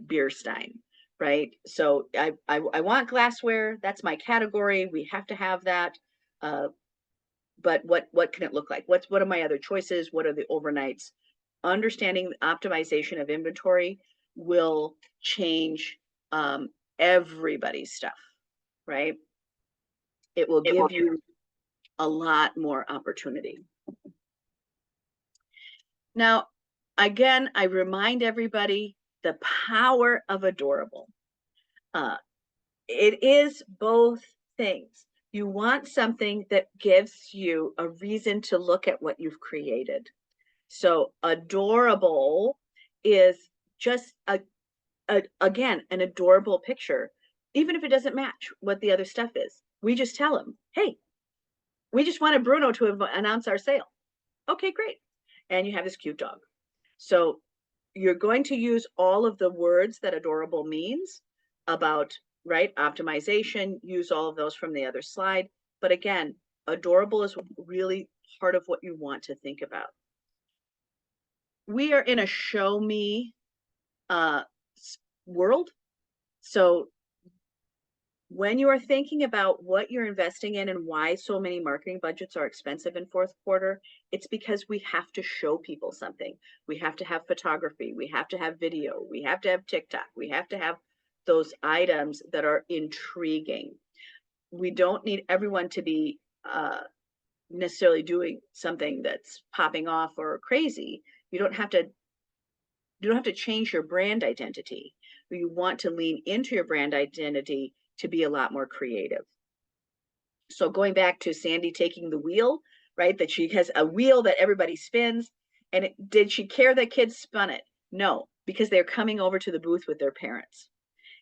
beer stein, right? So I want glassware. That's my category. We have to have that. But what can it look like? What are my other choices? What are the overnights? Understanding the optimization of inventory will change everybody's stuff, right? It will give you a lot more opportunity. Now, again, I remind everybody the power of Adorable. It is both things. You want something that gives you a reason to look at what you've created. So Adorable is just again, an adorable picture, even if it doesn't match what the other stuff is. We just tell them, hey, we just wanted Bruno to announce our sale. Okay, great. And you have this cute dog. So you're going to use all of the words that adorable means about, right, optimization, use all of those from the other slide. But again, adorable is really part of what you want to think about. We are in a show me world. So when you are thinking about what you're investing in and why so many marketing budgets are expensive in fourth quarter, it's because we have to show people something. We have to have photography, we have to have video, we have to have TikTok, we have to have those items that are intriguing. We don't need everyone to be necessarily doing something that's popping off or crazy. You don't have to change your brand identity. You want to lean into your brand identity to be a lot more creative. So going back to Sandy taking the wheel, right? That she has a wheel that everybody spins. And did she care that kids spun it? No, because they're coming over to the booth with their parents.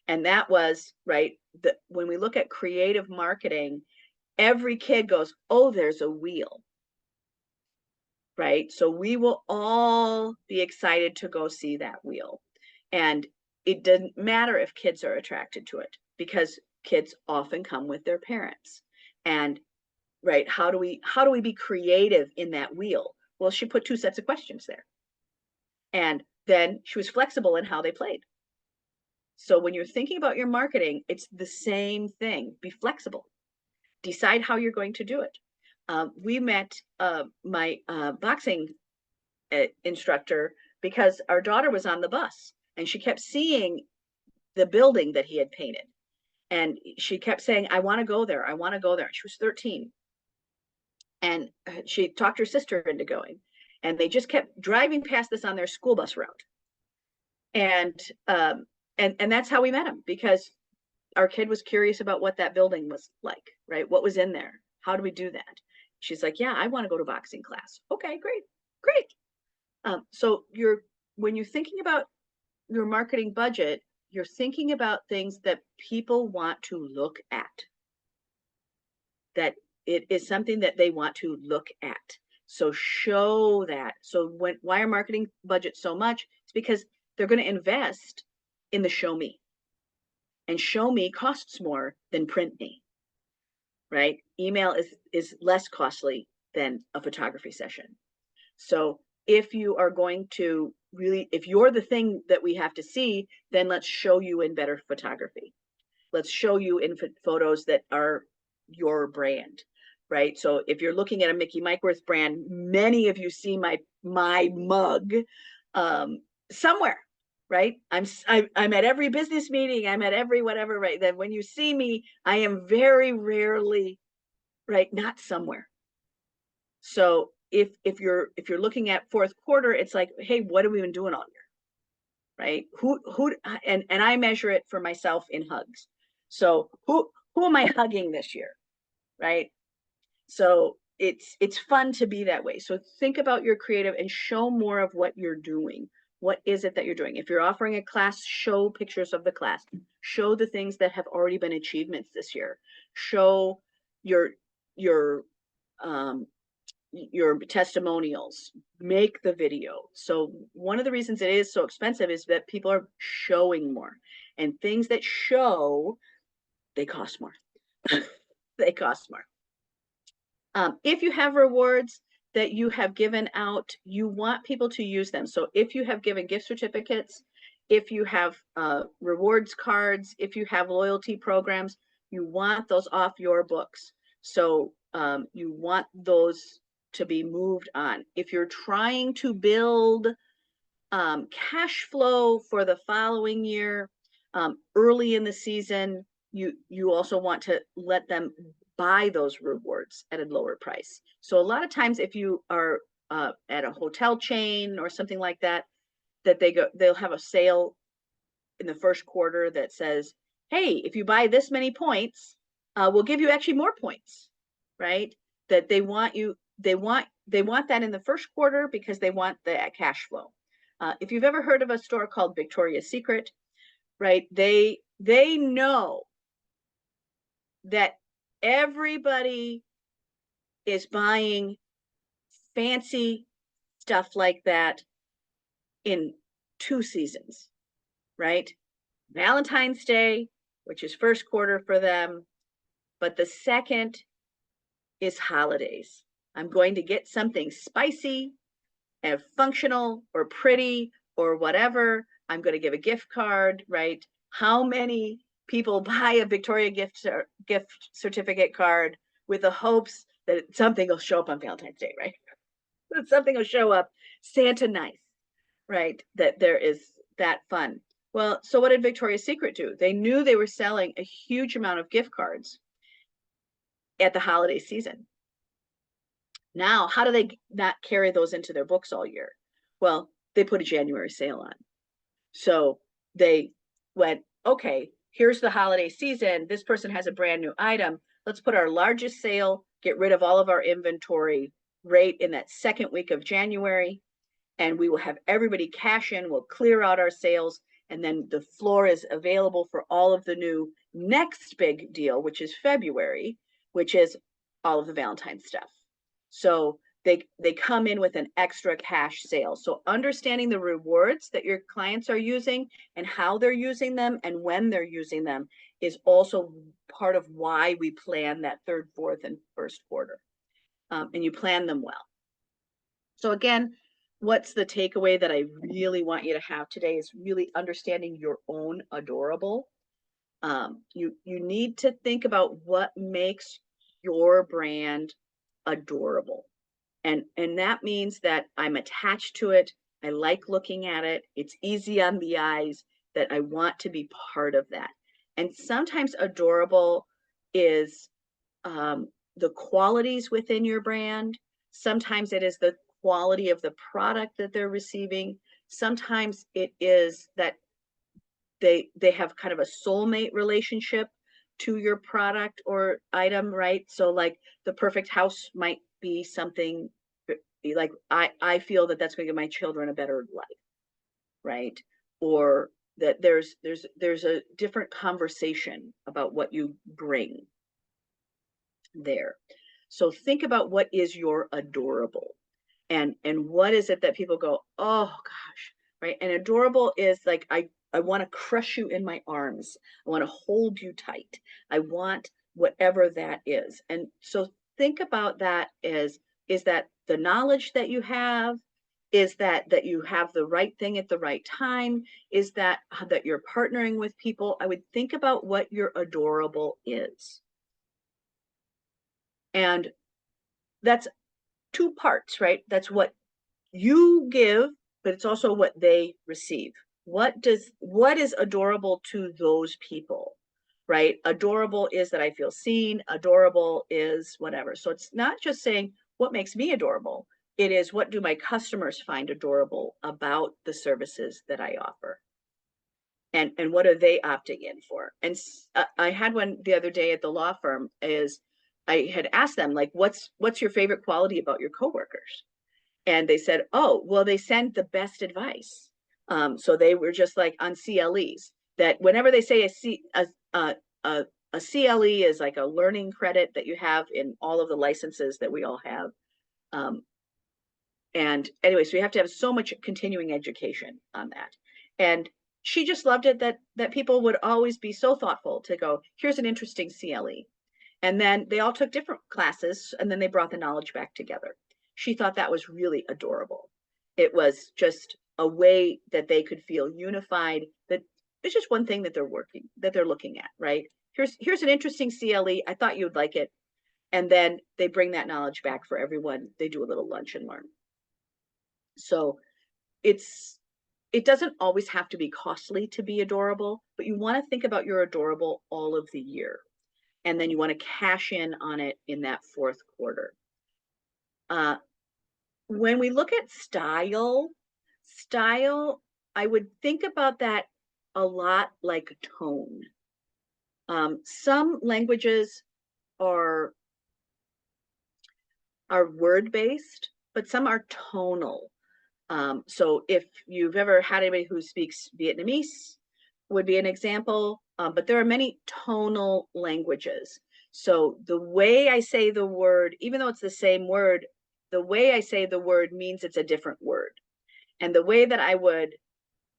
And that was, right, when we look at creative marketing, every kid goes, oh, there's a wheel, right? So we will all be excited to go see that wheel. And it doesn't matter if kids are attracted to it, because kids often come with their parents. And right, how do we be creative in that wheel? Well, she put 2 sets of questions there. And then she was flexible in how they played. So when you're thinking about your marketing, it's the same thing. Be flexible. Decide how you're going to do it. We met my boxing instructor because our daughter was on the bus and she kept seeing the building that he had painted. And she kept saying, I want to go there. I want to go there. She was 13. And she talked her sister into going. And they just kept driving past this on their school bus route. And that's how we met him, because our kid was curious about what that building was like, right? What was in there? How do we do that? She's like, yeah, I want to go to boxing class. Okay, great. So when you're thinking about your marketing budget, you're thinking about things that people want to look at, that it is something that they want to look at. So show that. So why are marketing budgets so much? It's because they're going to invest in the show me. And show me costs more than print me, right? Email is less costly than a photography session. So if you are going to really, if you're the thing that we have to see, then let's show you in better photography. Let's show you in photos that are your brand, right? So if you're looking at a Mickey Mikeworth brand, many of you see my mug somewhere, right? I'm at every business meeting, I'm at every whatever, right? Then when you see me, I am very rarely, right, not somewhere. So if you're looking at fourth quarter, it's like, hey, what have we been doing all year, right? And I measure it for myself in hugs. So who am I hugging this year, right? So it's fun to be that way. So think about your creative and show more of what you're doing. What is it that you're doing? If you're offering a class, show pictures of the class. Show the things that have already been achievements this year. Show your testimonials. Make the video. So one of the reasons it is so expensive is that people are showing more, and things that show, they cost more. They cost more. If you have rewards that you have given out, you want people to use them. So if you have given gift certificates, if you have rewards cards, if you have loyalty programs, you want those off your books. So you want those to be moved on. If you're trying to build cash flow for the following year, early in the season, you also want to let them buy those rewards at a lower price. So a lot of times if you are at a hotel chain or something like that, they'll have a sale in the first quarter that says, hey, if you buy this many points, we'll give you actually more points, right? That they want that in the first quarter because they want that cash flow. If you've ever heard of a store called Victoria's Secret, right? They know that everybody is buying fancy stuff like that in 2 seasons, right? Valentine's Day, which is first quarter for them, but the second is holidays. I'm going to get something spicy and functional or pretty or whatever. I'm going to give a gift card, right? How many people buy a Victoria gift certificate card with the hopes that something will show up on Valentine's Day, right? That something will show up, Santa nice, right? That there is that fun. Well, so what did Victoria's Secret do? They knew they were selling a huge amount of gift cards at the holiday season. Now, how do they not carry those into their books all year? Well, they put a January sale on. So they went, okay, here's the holiday season. This person has a brand new item. Let's put our largest sale, get rid of all of our inventory right in that second week of January. And we will have everybody cash in, we'll clear out our sales. And then the floor is available for all of the new next big deal, which is February, which is all of the Valentine's stuff. So they come in with an extra cash sale. So understanding the rewards that your clients are using and how they're using them and when they're using them is also part of why we plan that third, fourth, and first quarter. And you plan them well. So again, what's the takeaway that I really want you to have today is really understanding your own adorable. You need to think about what makes your brand adorable. And that means that I'm attached to it. I like looking at it. It's easy on the eyes, that I want to be part of that. And sometimes adorable is the qualities within your brand. Sometimes it is the quality of the product that they're receiving. Sometimes it is that they have kind of a soulmate relationship to your product or item, right? So like the perfect house might be something like I feel that that's going to give my children a better life, right? Or that there's a different conversation about what you bring there. So think about what is your adorable, and what is it that people go, oh gosh, right? And adorable is like I want to crush you in my arms. I want to hold you tight. I want whatever that is. And so think about that as, is that the knowledge that you have? Is that you have the right thing at the right time? Is that you're partnering with people? I would think about what your adorable is. And that's two parts, right? That's what you give, but it's also what they receive. What is adorable to those people, right? Adorable is that I feel seen. Adorable is whatever. So it's not just saying what makes me adorable. It is, what do my customers find adorable about the services that I offer? And what are they opting in for? And I had one the other day at the law firm. Is I had asked them, like, what's your favorite quality about your coworkers? And they said, oh, well, they send the best advice. So they were just like on CLEs, that whenever they say a CLE is like a learning credit that you have in all of the licenses that we all have. And anyway, so you have to have so much continuing education on that. And she just loved it that people would always be so thoughtful to go, here's an interesting CLE. And then they all took different classes, and then they brought the knowledge back together. She thought that was really adorable. It was just a way that they could feel unified, that it's just one thing that they're looking at, right? Here's an interesting CLE. I thought you'd like it. And then they bring that knowledge back for everyone. They do a little lunch and learn. So it doesn't always have to be costly to be adorable, but you want to think about your adorable all of the year. And then you want to cash in on it in that fourth quarter. When we look at style, I would think about that a lot like tone. Some languages are word-based, but some are tonal. So if you've ever had anybody who speaks Vietnamese, would be an example, but there are many tonal languages. So the way I say the word, even though it's the same word, the way I say the word means it's a different word. And the way that I would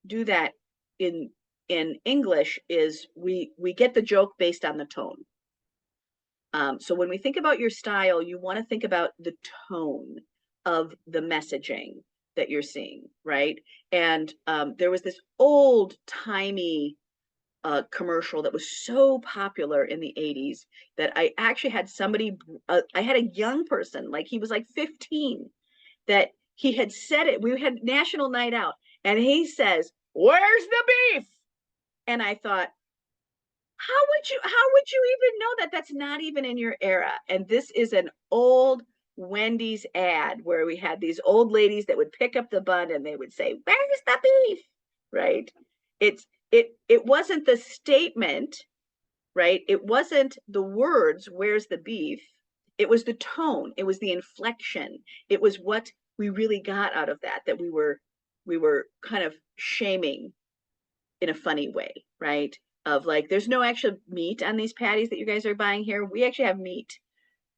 do that in English is we get the joke based on the tone. So when we think about your style, you want to think about the tone of the messaging that you're seeing, right? And there was this old timey commercial that was so popular in the 80s that I actually had somebody, I had a young person, like he was like 15, that he had said it. We had National Night Out, and he says, "Where's the beef?" And I thought, how would you even know that? That's not even in your era. And this is an old Wendy's ad where we had these old ladies that would pick up the bun and they would say, "Where's the beef?" Right? It wasn't the statement, right? It wasn't the words, "Where's the beef?" It was the tone, it was the inflection, it was what we really got out of that we were kind of shaming in a funny way, right? Of like, there's no actual meat on these patties that you guys are buying here. We actually have meat.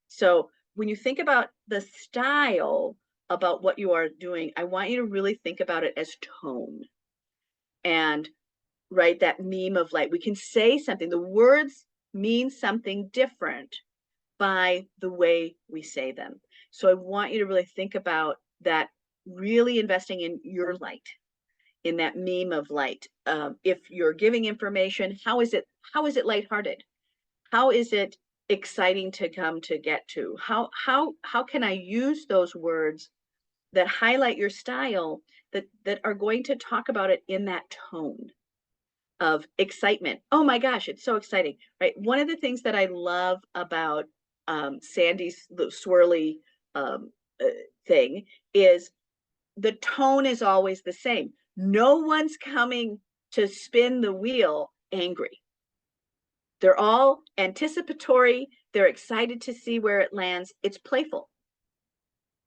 So when you think about the style about what you are doing, I want you to really think about it as tone. And right, that meme of like, we can say something, the words mean something different by the way we say them. So I want you to really think about that, really investing in your light, in that meme of light. If you're giving information, how is it lighthearted? How is it exciting to come to get to? How can I use those words that highlight your style that are going to talk about it in that tone of excitement? Oh my gosh, it's so exciting, right? One of the things that I love about Sandy's swirly thing is the tone is always the same. No one's coming to spin the wheel angry. They're all anticipatory. They're excited to see where it lands. It's playful,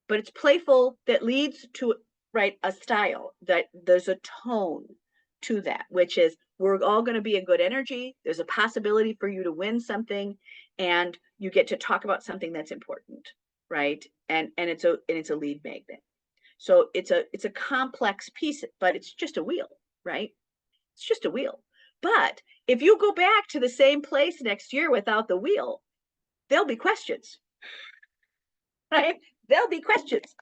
but it's playful that leads to, right, a style, that there's a tone to that, which is, we're all going to be in good energy. There's a possibility for you to win something, and you get to talk about something that's important, right? And it's a lead magnet. So it's a complex piece, but it's just a wheel, right? It's just a wheel. But if you go back to the same place next year without the wheel, there'll be questions, right? There'll be questions.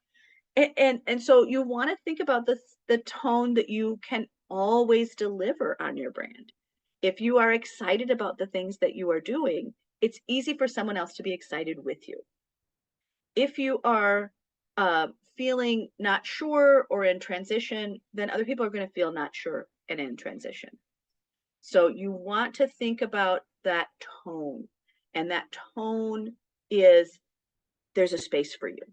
And so you want to think about the tone that you can always deliver on your brand. If you are excited about the things that you are doing, it's easy for someone else to be excited with you. If you are feeling not sure or in transition, then other people are going to feel not sure and in transition. So you want to think about that tone, and that tone is, there's a space for you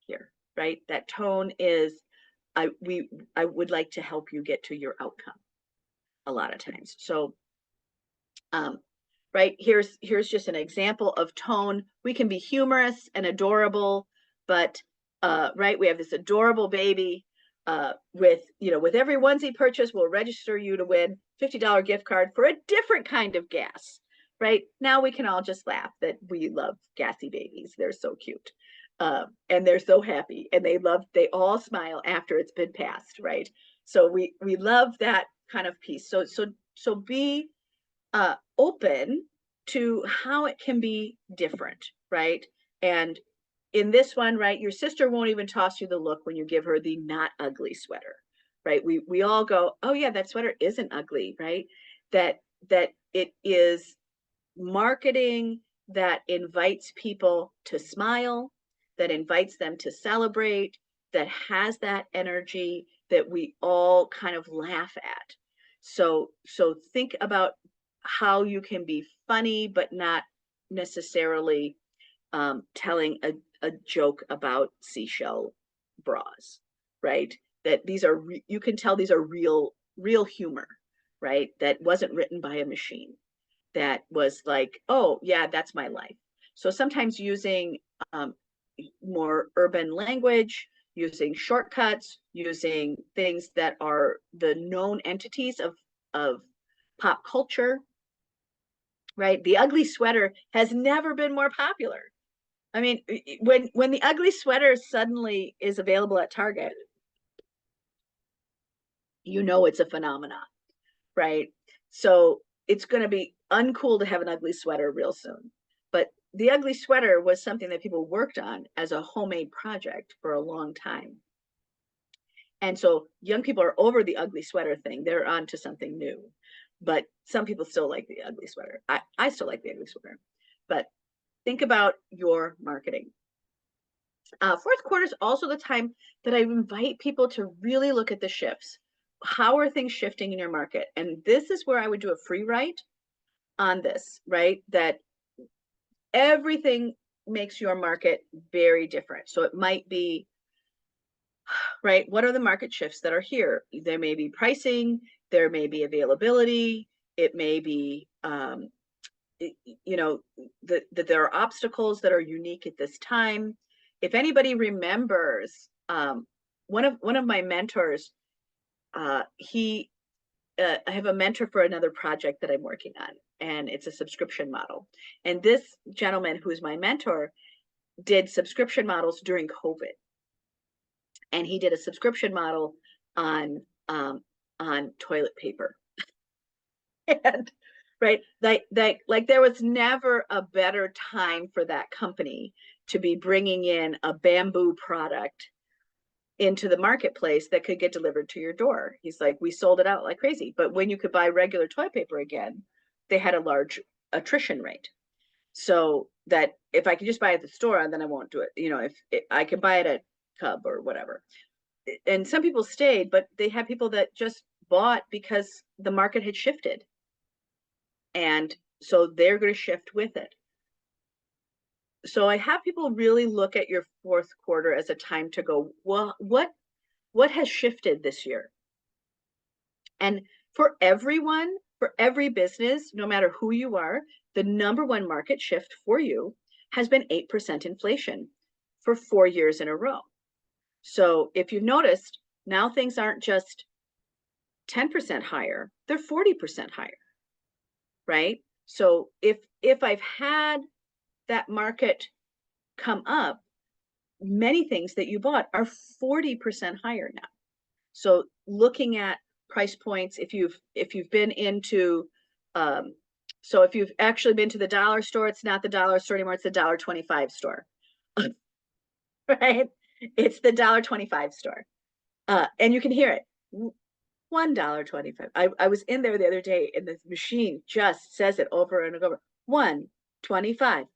here, right? That tone is, I would like to help you get to your outcome a lot of times. So right, here's just an example of tone. We can be humorous and adorable, but right, we have this adorable baby with, with every onesie purchase, we'll register you to win $50 gift card for a different kind of gas. Right now, we can all just laugh that we love gassy babies. They're so cute. And they're so happy, and they all smile after it's been passed, right? So we love that kind of piece. So be open to how it can be different, right? And in this one, right, your sister won't even toss you the look when you give her the not ugly sweater, right? We all go, "Oh yeah, that sweater isn't ugly," right? That it is marketing that invites people to smile, that invites them to celebrate, that has that energy that we all kind of laugh at. So think about how you can be funny, but not necessarily telling a joke about seashell bras, right? That these are, you can tell these are real humor, right? That wasn't written by a machine. That was like, oh yeah, that's my life. So sometimes using more urban language, using shortcuts, using things that are the known entities of pop culture, right? The ugly sweater has never been more popular. I mean, when the ugly sweater suddenly is available at Target, it's a phenomenon, right? So it's going to be uncool to have an ugly sweater real soon. But the ugly sweater was something that people worked on as a homemade project for a long time. And so young people are over the ugly sweater thing. They're on to something new. but some people still like the ugly sweater. I still like the ugly sweater, but think about your marketing. Fourth quarter is also the time that I invite people to really look at the shifts. How are things shifting in your market? And this is where I would do a free write on this, right? That everything makes your market very different. So it might be, right, what are the market shifts that are here? There may be pricing, there may be availability, it may be, you know, that there are obstacles that are unique at this time. If anybody remembers, one of my mentors, I have a mentor for another project that I'm working on, and it's a subscription model. And this gentleman, who's my mentor, did subscription models during COVID. And he did a subscription model on toilet paper. And right, like there was never a better time for that company to be bringing in a bamboo product into the marketplace that could get delivered to your door. He's like, we sold it out like crazy, but when you could buy regular toilet paper again, they had a large attrition rate. So that if I could just buy it at the store, then I won't do it. You know, if I can buy it at Cub or whatever. And some people stayed, but they had people that just bought because the market had shifted. And so they're going to shift with it. So I have people really look at your fourth quarter as a time to go, well, what has shifted this year? And for everyone, for every business, no matter who you are, the number one market shift for you has been 8% inflation for 4 years in a row. So if you've noticed, now things aren't just 10% higher, they're 40% higher, right? So if I've had that market come up, many things that you bought are 40% higher now. So looking at price points, if you've been into, so if you've actually been to the dollar store, it's not the dollar store anymore, it's the $1.25 store, right? It's the $1.25 store. And you can hear it, $1.25. I was in there the other day and the machine just says it over and over, $1.25,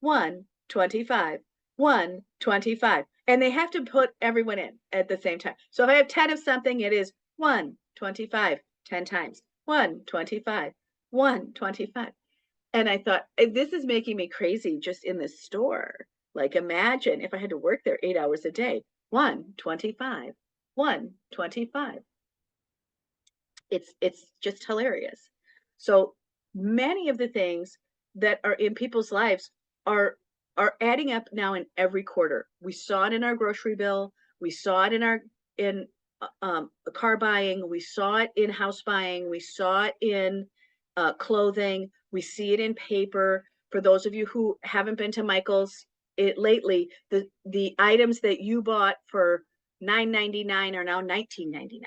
$1.25, $1.25. And they have to put everyone in at the same time. So if I have 10 of something, it is $1.25, 10 times, $1.25, $1.25. And I thought, this is making me crazy just in the store. Like, imagine if I had to work there 8 hours a day, $1.25, $1.25. It's just hilarious. So many of the things that are in people's lives are adding up now in every quarter. We saw it in our grocery bill. We saw it in car buying. We saw it in house buying. We saw it in clothing. We see it in paper. For those of you who haven't been to Michael's lately, the items that you bought for $9.99 are now $19.99.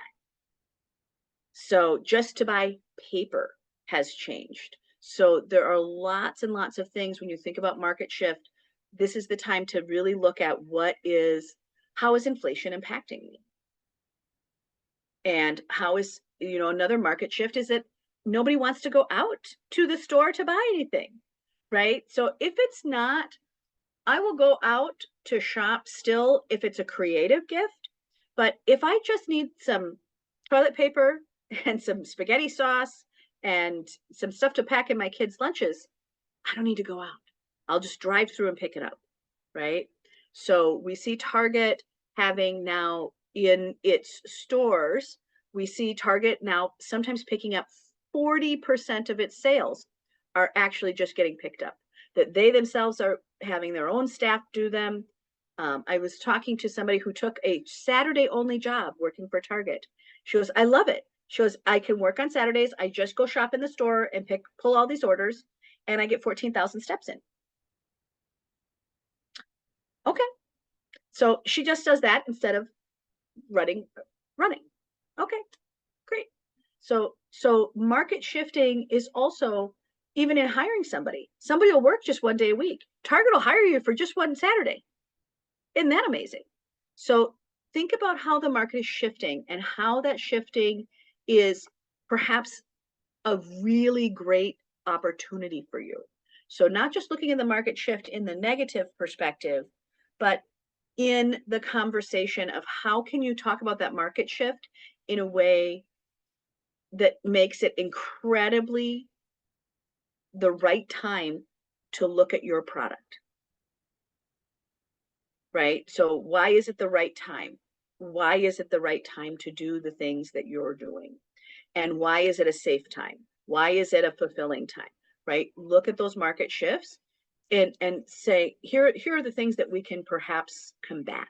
So just to buy paper has changed. So there are lots and lots of things when you think about market shift. This is the time to really look at how is inflation impacting me? And how is, another market shift is that nobody wants to go out to the store to buy anything, right? So if it's not, I will go out to shop still if it's a creative gift. But if I just need some toilet paper and some spaghetti sauce and some stuff to pack in my kids' lunches, I don't need to go out. I'll just drive through and pick it up, right? So we see Target having now in its stores, we see Target now sometimes picking up 40% of its sales are actually just getting picked up, that they themselves are having their own staff do them. I was talking to somebody who took a Saturday only job working for Target. She goes, I love it. She goes, I can work on Saturdays. I just go shop in the store and pull all these orders, and I get 14,000 steps in. Okay. So she just does that instead of running. Okay, great. So market shifting is also even in hiring somebody. Somebody will work just one day a week. Target will hire you for just one Saturday. Isn't that amazing? So think about how the market is shifting and how that shifting is perhaps a really great opportunity for you. So not just looking at the market shift in the negative perspective, but in the conversation of how can you talk about that market shift in a way that makes it incredibly the right time to look at your product, right? So why is it the right time? Why is it the right time to do the things that you're doing? And why is it a safe time? Why is it a fulfilling time, right? Look at those market shifts and say, here are the things that we can perhaps combat.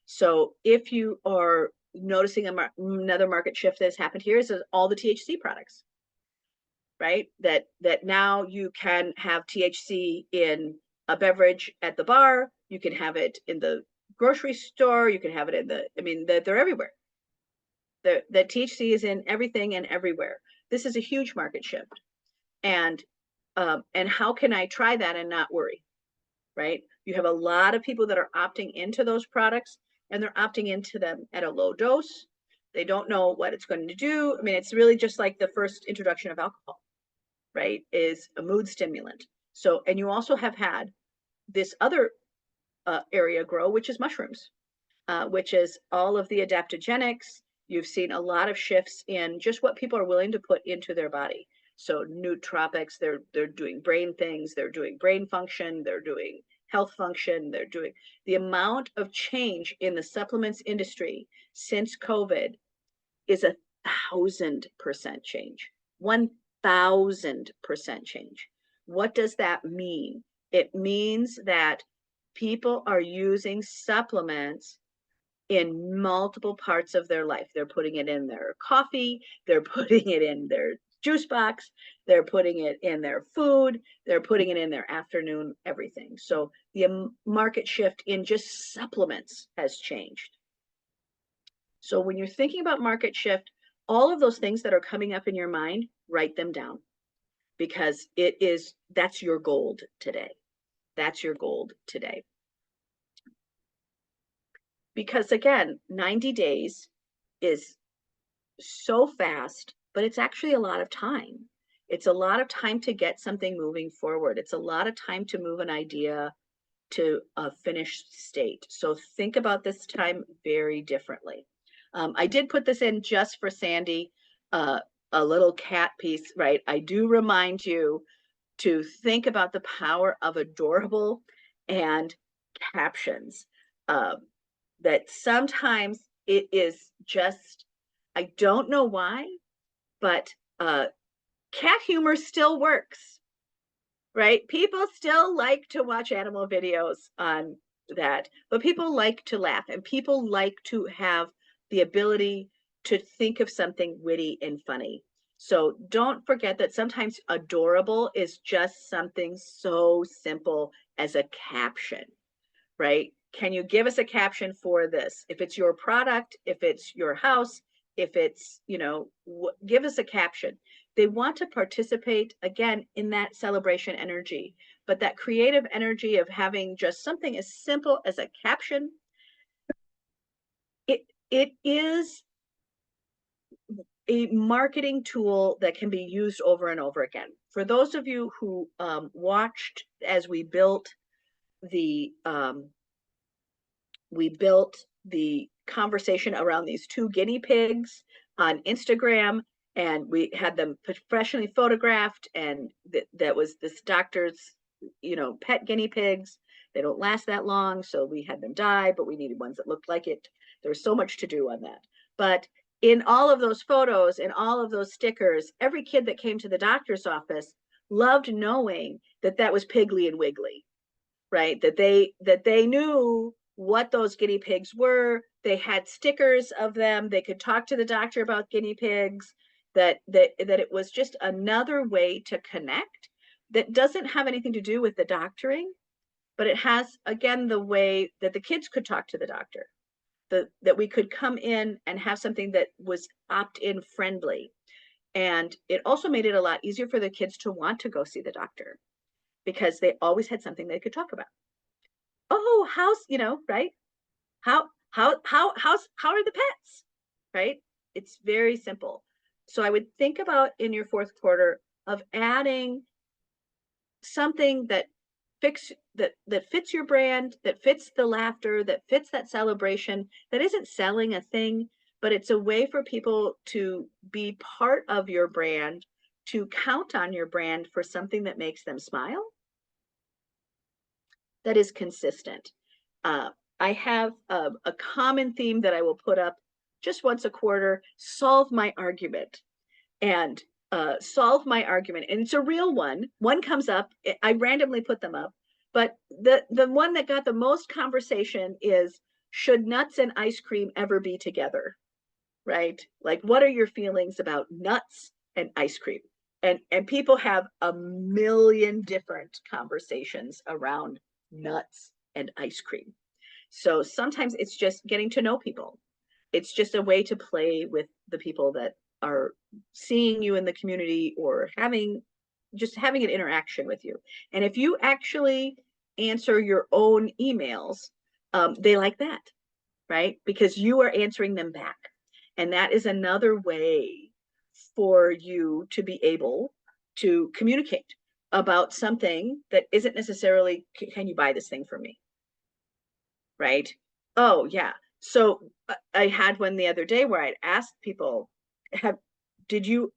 So if you are noticing another market shift that's happened here is all the THC products, right? That now you can have THC in a beverage at the bar, you can have it in the grocery store, you can have it in the, I mean, they're everywhere. The THC is in everything and everywhere. This is a huge market shift. And how can I try that and not worry, right? You have a lot of people that are opting into those products, and they're opting into them at a low dose. They don't know what it's going to do. I mean, it's really just like the first introduction of alcohol, right? Is a mood stimulant. So, and you also have had this other area grow, which is mushrooms, which is all of the adaptogenics. You've seen a lot of shifts in just what people are willing to put into their body. So nootropics, they're doing brain things, they're doing brain function, they're doing health function, they're doing the amount of change in the supplements industry since COVID is 1,000% change, 1,000% change. What does that mean? It means that people are using supplements in multiple parts of their life. They're putting it in their coffee, they're putting it in their juice box, they're putting it in their food, they're putting it in their afternoon, everything. So the market shift in just supplements has changed. So when you're thinking about market shift, all of those things that are coming up in your mind, write them down, because that's your gold today. That's your gold today. Because again, 90 days is so fast, but it's actually a lot of time. It's a lot of time to get something moving forward. It's a lot of time to move an idea to a finished state. So think about this time very differently. I did put this in just for Sandy, a little cat piece, right? I do remind you to think about the power of adorable and captions. That sometimes it is just, I don't know why, but cat humor still works, right? People still like to watch animal videos on that, but people like to laugh, and people like to have the ability to think of something witty and funny. So don't forget that sometimes adorable is just something so simple as a caption, right? Can you give us a caption for this? If it's your product, if it's your house, if it's, give us a caption. They want to participate again in that celebration energy, but that creative energy of having just something as simple as a caption, it is a marketing tool that can be used over and over again. For those of you who watched as we built the conversation around these 2 guinea pigs on Instagram, and we had them professionally photographed, and that was this doctor's, pet guinea pigs. They don't last that long, so we had them die, but we needed ones that looked like it. There was so much to do on that. But in all of those photos and all of those stickers, every kid that came to the doctor's office loved knowing that that was Piggly and Wiggly, right? That they knew what those guinea pigs were. They had stickers of them. They could talk to the doctor about guinea pigs, that it was just another way to connect that doesn't have anything to do with the doctoring, but it has, again, the way that the kids could talk to the doctor, that we could come in and have something that was opt-in friendly. And it also made it a lot easier for the kids to want to go see the doctor, because they always had something they could talk about. Oh, how's, right? How are the pets, right? It's very simple. So I would think about in your fourth quarter of adding something that fits your brand, that fits the laughter, that fits that celebration, that isn't selling a thing, but it's a way for people to be part of your brand, to count on your brand for something that makes them smile, that is consistent. I have a common theme that I will put up just once a quarter: solve my argument. And solve my argument. And it's a real one. One comes up, I randomly put them up, but the one that got the most conversation is, should nuts and ice cream ever be together? Right? Like, what are your feelings about nuts and ice cream? And people have a million different conversations around nuts and ice cream. So sometimes it's just getting to know people. It's just a way to play with the people that are seeing you in the community, or having an interaction with you. And if you actually answer your own emails, they like that, right? Because you are answering them back. And that is another way for you to be able to communicate about something that isn't necessarily, can you buy this thing for me? Right? Oh, yeah. So I had one the other day where I'd asked people, do you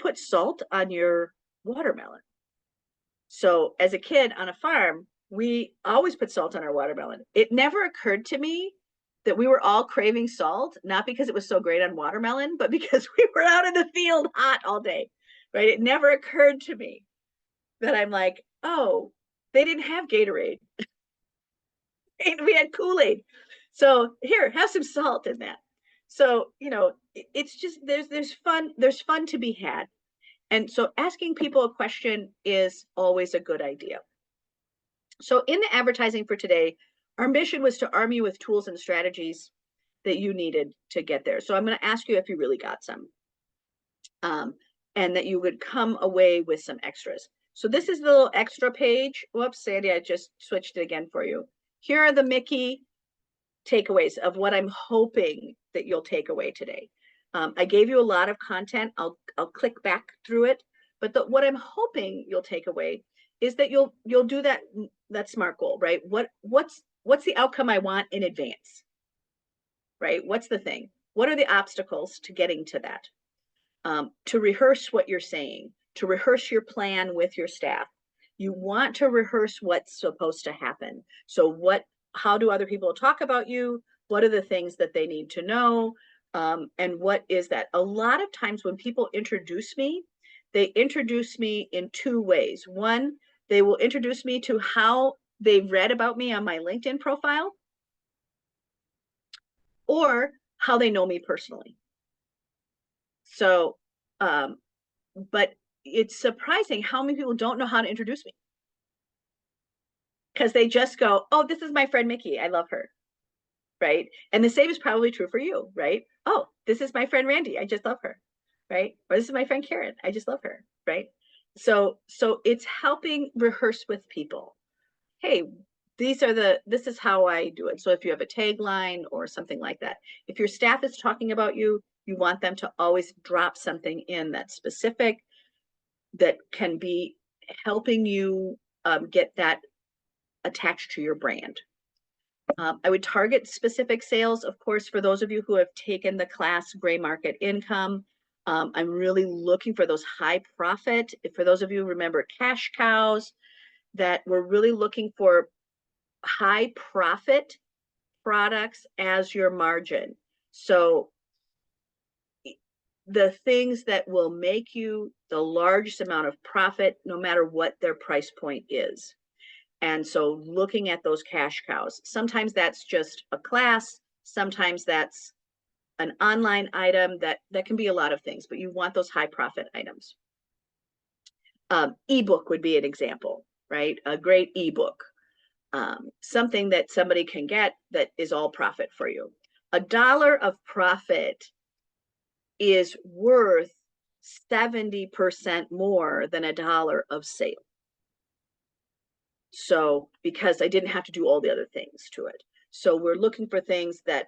put salt on your watermelon? So as a kid on a farm, we always put salt on our watermelon. It never occurred to me that we were all craving salt, not because it was so great on watermelon, but because we were out in the field hot all day, right? It never occurred to me that I'm like, oh, they didn't have Gatorade. We had Kool-Aid. So here, have some salt in that. So, it's just, there's fun to be had. And so asking people a question is always a good idea. So in the advertising for today, our mission was to arm you with tools and strategies that you needed to get there. So I'm going to ask you if you really got some, and that you would come away with some extras. So this is the little extra page. Whoops, Sandy, I just switched it again for you. Here are the Mickey takeaways of what I'm hoping that you'll take away today. I gave you a lot of content. I'll click back through it, but what I'm hoping you'll take away is that you'll do that SMART goal, right? What's the outcome I want in advance, right? What's the thing? What are the obstacles to getting to that? To rehearse what you're saying, to rehearse your plan with your staff. You want to rehearse what's supposed to happen. So how do other people talk about you? What are the things that they need to know? And what is that? A lot of times when people introduce me, they introduce me in two ways. One, they will introduce me to how they read about me on my LinkedIn profile, or how they know me personally. So, but it's surprising how many people don't know how to introduce me, because they just go, oh, this is my friend Mickey, I love her, right? And the same is probably true for you, right? Oh, this is my friend Randy, I just love her, right? Or this is my friend Karen, I just love her, right? So it's helping rehearse with people. Hey, this is how I do it. So if you have a tagline or something like that, if your staff is talking about you, you want them to always drop something in that's specific, that can be helping you get that attached to your brand. I would target specific sales, of course, for those of you who have taken the class Gray Market Income. I'm really looking for those high profit. For those of you who remember cash cows, that we're really looking for high profit products as your margin. So the things that will make you the largest amount of profit, no matter what their price point is. And so looking at those cash cows, sometimes that's just a class, sometimes that's an online item, that can be a lot of things, but you want those high profit items. Ebook would be an example, right? A great ebook, something that somebody can get that is all profit for you. $1 of profit is worth 70% more than $1 of sale. So, because I didn't have to do all the other things to it. So we're looking for things that,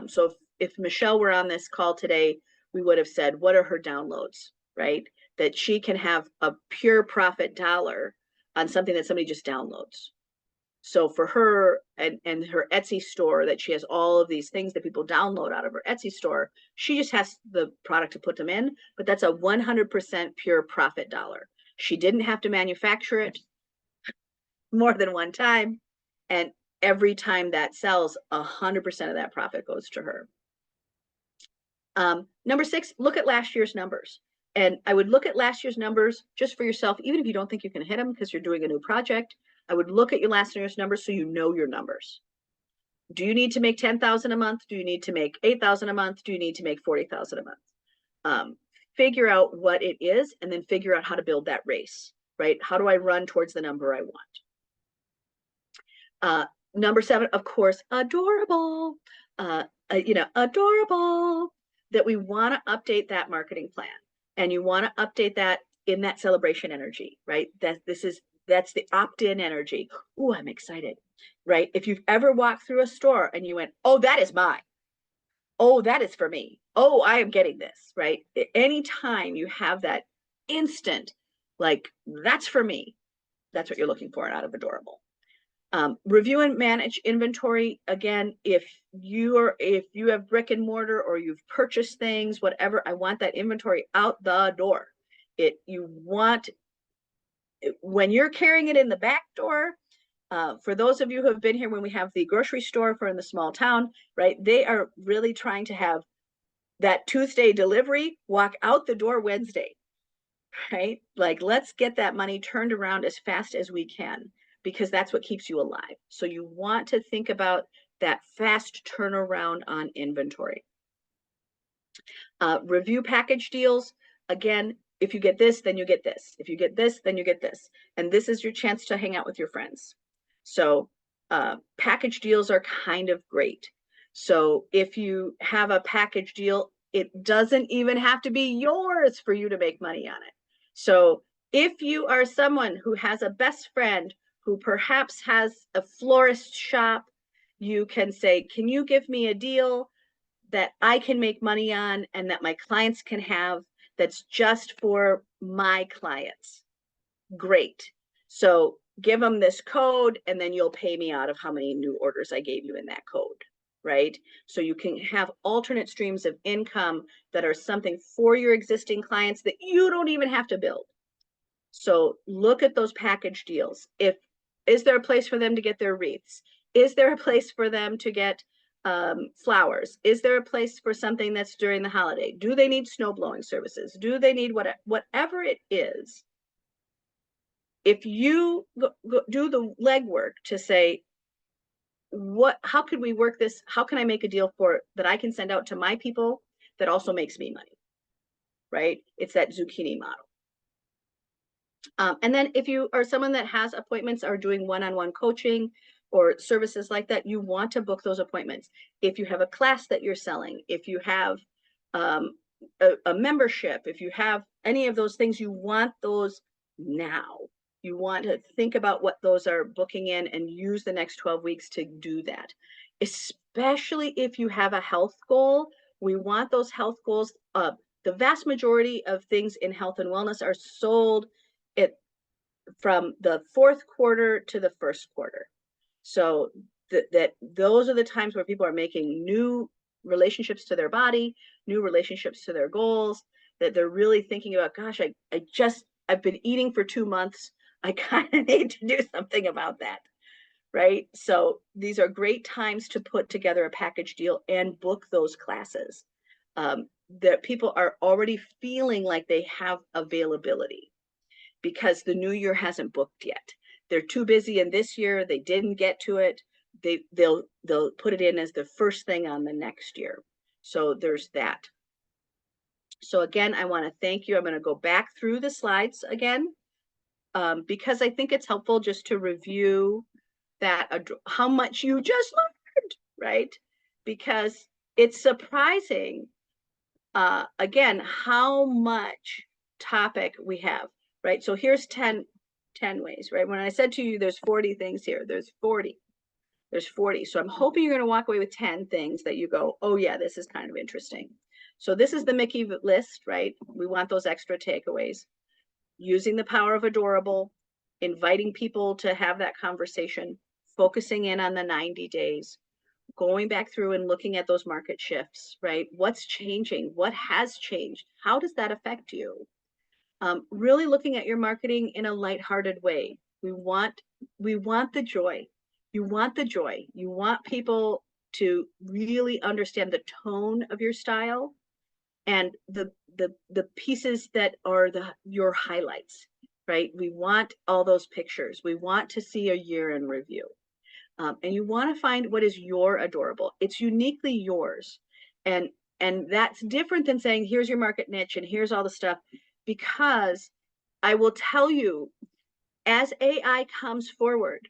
so if Michelle were on this call today, we would have said, what are her downloads, right? That she can have a pure profit dollar on something that somebody just downloads. So for her and her Etsy store, that she has all of these things that people download out of her Etsy store, she just has the product to put them in, but that's a 100% pure profit dollar. She didn't have to manufacture it more than one time. And every time that sells, 100% of that profit goes to her. Number 6, look at last year's numbers. And I would look at last year's numbers just for yourself, even if you don't think you can hit them because you're doing a new project. I would look at your last year's numbers so you know your numbers. Do you need to make 10,000 a month? Do you need to make 8,000 a month? Do you need to make 40,000 a month? Figure out what it is and then figure out how to build that race, right? How do I run towards the number I want? Number 7, of course, adorable, adorable, that we want to update that marketing plan, and you want to update that in that celebration energy, right? That's the opt-in energy. Oh, I'm excited, right? If you've ever walked through a store and you went, oh, that is mine. Oh, that is for me. Oh, I am getting this, right? Anytime you have that instant, like, that's for me, that's what you're looking for out of adorable. Review and manage inventory. Again, if you have brick and mortar or you've purchased things, whatever, I want that inventory out the door. When you're carrying it in the back door, for those of you who have been here when we have the grocery store for in the small town, right? They are really trying to have that Tuesday delivery walk out the door Wednesday, right? Like, let's get that money turned around as fast as we can, because that's what keeps you alive. So you want to think about that fast turnaround on inventory. Review package deals. Again, if you get this, then you get this. If you get this, then you get this. And this is your chance to hang out with your friends. So package deals are kind of great. So if you have a package deal, it doesn't even have to be yours for you to make money on it. So if you are someone who has a best friend who perhaps has a florist shop, you can say, can you give me a deal that I can make money on and that my clients can have, that's just for my clients? Great. So give them this code and then you'll pay me out of how many new orders I gave you in that code, right? So you can have alternate streams of income that are something for your existing clients that you don't even have to build. So look at those package deals. Is there a place for them to get their wreaths? Is there a place for them to get flowers? Is there a place for something that's during the holiday? Do they need snow blowing services? Do they need whatever it is? If you do the legwork to say, how could we work this? How can I make a deal for it that I can send out to my people that also makes me money, right? It's that zucchini model. And then if you are someone that has appointments or doing one-on-one coaching or services like that, you want to book those appointments. If you have a class that you're selling, if you have a membership, if you have any of those things, you want those now. You want to think about what those are booking in and use the next 12 weeks to do that. Especially if you have a health goal, we want those health goals. The vast majority of things in health and wellness are sold from the 4th quarter to the 1st quarter. So those are the times where people are making new relationships to their body, new relationships to their goals, that they're really thinking about, gosh, I've been eating for 2 months. I kind of need to do something about that, right? So these are great times to put together a package deal and book those classes. That people are already feeling like they have availability because the new year hasn't booked yet. They're too busy in this year. They didn't get to it. They'll put it in as the first thing on the next year. So there's that. So again, I want to thank you. I'm going to go back through the slides again, because I think it's helpful just to review that, how much you just learned, right? Because it's surprising, again, how much topic we have, right? So here's 10 ways, right? When I said to you, there's 40 things here, there's 40. There's 40. So I'm hoping you're going to walk away with 10 things that you go, oh yeah, this is kind of interesting. So this is the Mickey list, right? We want those extra takeaways. Using the power of adorable, inviting people to have that conversation, focusing in on the 90 days, going back through and looking at those market shifts, right? What's changing? What has changed? How does that affect you? Really looking at your marketing in a lighthearted way. We want the joy. You want the joy. You want people to really understand the tone of your style and the pieces that are your highlights, right? We want all those pictures. We want to see a year in review. And you want to find what is your adorable. It's uniquely yours. And that's different than saying, here's your market niche and here's all the stuff, because I will tell you, as AI comes forward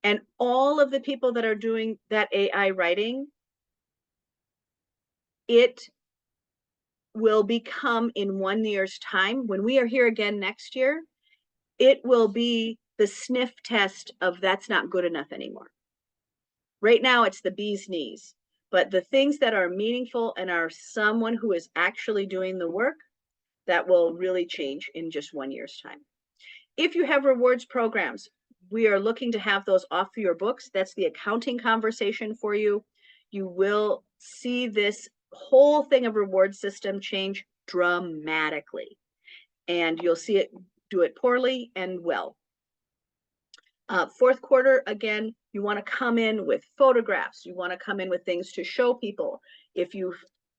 and all of the people that are doing that AI writing, it will become, in 1 year's time, when we are here again next year, it will be the sniff test of that's not good enough anymore. Right now, it's the bee's knees, but the things that are meaningful and are someone who is actually doing the work, that will really change in just 1 year's time. If you have rewards programs, we are looking to have those off your books. That's the accounting conversation for you. You will see this whole thing of reward system change dramatically, and you'll see it do it poorly and well. Fourth quarter, again, you want to come in with photographs. You want to come in with things to show people. If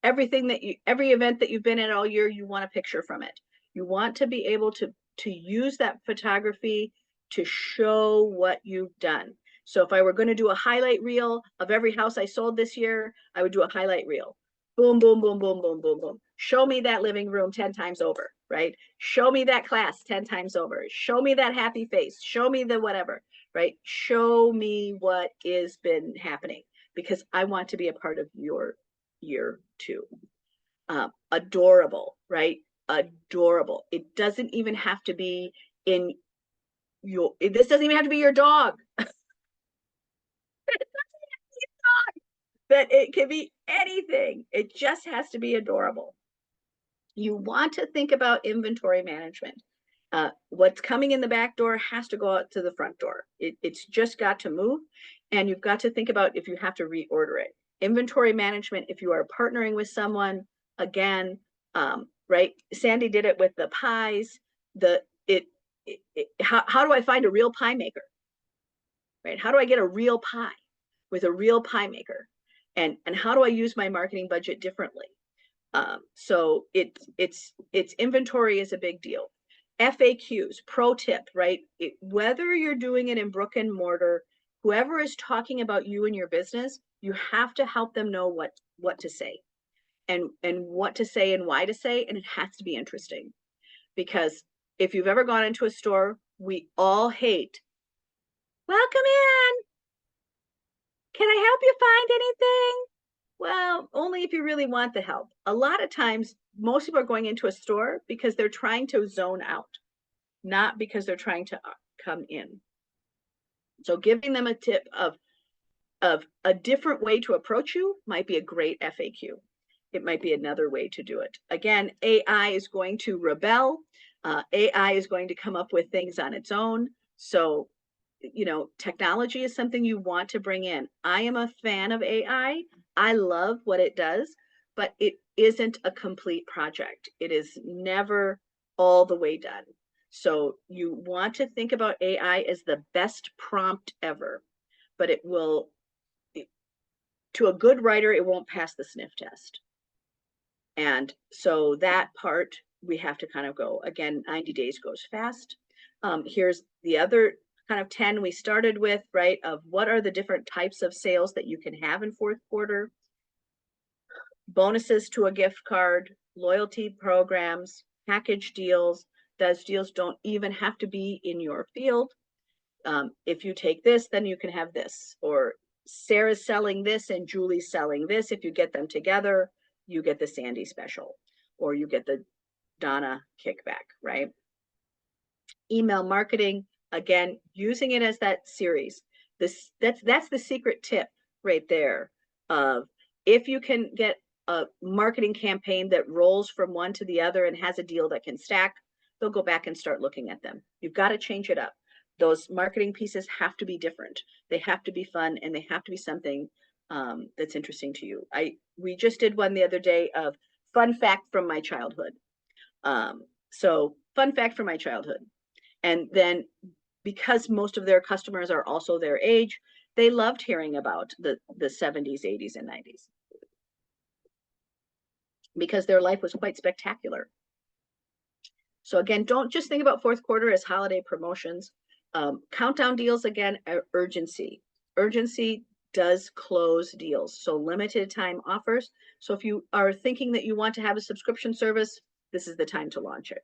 every event that you've been at all year, you want a picture from it. You want to be able to use that photography to show what you've done. So if I were going to do a highlight reel of every house I sold this year, I would do a highlight reel. Boom, boom, boom, boom, boom, boom, boom. Show me that living room 10 times over, right? Show me that class 10 times over. Show me that happy face. Show me the whatever, right? Show me what has been happening, because I want to be a part of your year too. Adorable, right? Adorable. It doesn't even have to be in this doesn't even have to be your dog. But it can be anything. It just has to be adorable. You want to think about inventory management. What's coming in the back door has to go out to the front door. It's just got to move, and you've got to think about if you have to reorder it. Inventory management, if you are partnering with someone, again, right? Sandy did it with the pies. How do I find a real pie maker? Right? How do I get a real pie with a real pie maker? And how do I use my marketing budget differently? So it's inventory is a big deal. FAQs, pro tip, right? Whether you're doing it in brick and mortar, whoever is talking about you and your business, you have to help them know what to say and what to say and why to say, and it has to be interesting. Because if you've ever gone into a store, we all hate, welcome in. Can I help you find anything? Well, only if you really want the help. A lot of times, most people are going into a store because they're trying to zone out, not because they're trying to come in. So giving them a tip of a different way to approach you might be a great FAQ. It might be another way to do it. Again, AI is going to rebel. AI is going to come up with things on its own. So, you know, technology is something you want to bring in. I am a fan of AI. I love what it does, but it isn't a complete project. It is never all the way done. So you want to think about AI as the best prompt ever, but it will, to a good writer, it won't pass the sniff test. And so that part, we have to kind of go, again, 90 days goes fast. Here's the other kind of 10 we started with, right? Of what are the different types of sales that you can have in fourth quarter? Bonuses to a gift card, loyalty programs, package deals. Those deals don't even have to be in your field. If you take this, then you can have this. Or Sarah's selling this and Julie's selling this. If you get them together, you get the Sandy special, or you get the Donna kickback, right? Email marketing, again, using it as that series. that's the secret tip right there of if you can get a marketing campaign that rolls from one to the other and has a deal that can stack, they'll go back and start looking at them. You've got to change it up. Those marketing pieces have to be different. They have to be fun, and they have to be something that's interesting to you. We just did one the other day of fun fact from my childhood. So fun fact from my childhood. And then because most of their customers are also their age, they loved hearing about the 70s, 80s, and 90s. Because their life was quite spectacular. So again, don't just think about fourth quarter as holiday promotions. Countdown deals, again, urgency. Urgency does close deals. So limited time offers. So if you are thinking that you want to have a subscription service, this is the time to launch it.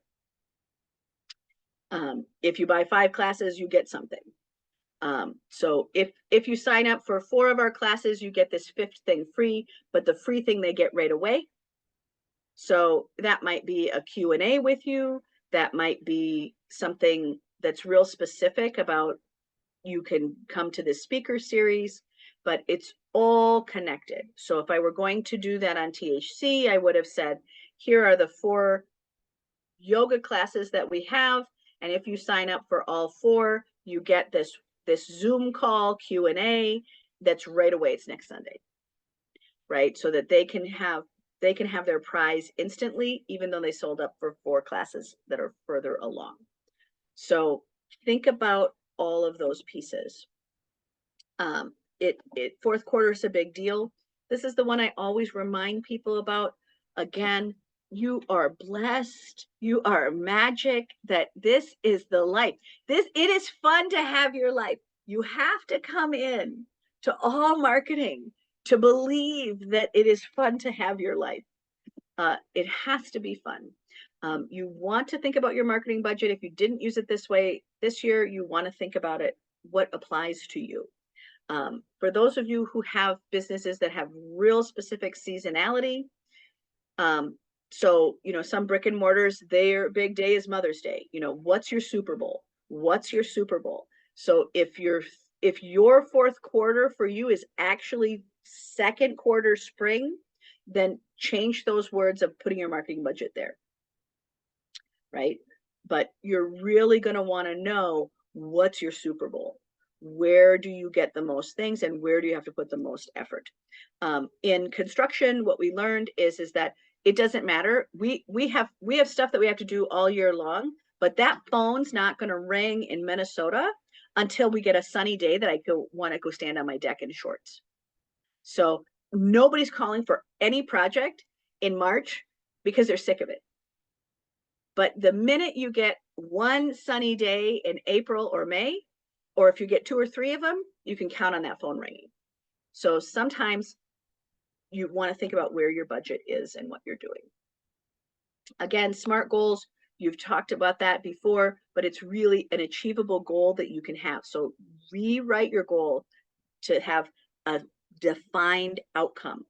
If you buy 5 classes, you get something. So if you sign up for 4 of our classes, you get this 5th thing free, but the free thing they get right away. So that might be a Q&A with you. That might be something that's real specific about you can come to this speaker series, but it's all connected. So if I were going to do that on THC, I would have said, here are the 4 yoga classes that we have. And if you sign up for all 4, you get this Zoom call Q&A that's right away. It's next Sunday, right? So that they can have their prize instantly, even though they sold up for 4 classes that are further along. So think about all of those pieces. Fourth quarter is a big deal. This is the one I always remind people about. Again, you are blessed. You are magic. That this is the life. It is fun to have your life. You have to come in to all marketing to believe that it is fun to have your life. It has to be fun. You want to think about your marketing budget. If you didn't use it this way this year, you want to think about it, what applies to you. For those of you who have businesses that have real specific seasonality, so, some brick and mortars, their big day is Mother's Day. What's your Super Bowl? What's your Super Bowl? So if your fourth quarter for you is actually second quarter spring, then change those words of putting your marketing budget there, right? But you're really going to want to know what's your Super Bowl. Where do you get the most things, and where do you have to put the most effort? In construction, what we learned is that it doesn't matter. We have stuff that we have to do all year long, but that phone's not going to ring in Minnesota until we get a sunny day that I want to go stand on my deck in shorts. So nobody's calling for any project in March because they're sick of it. But the minute you get one sunny day in April or May, or if you get 2 or 3 of them, you can count on that phone ringing. So sometimes you want to think about where your budget is and what you're doing. Again, SMART goals, you've talked about that before, but it's really an achievable goal that you can have. So rewrite your goal to have a defined outcome.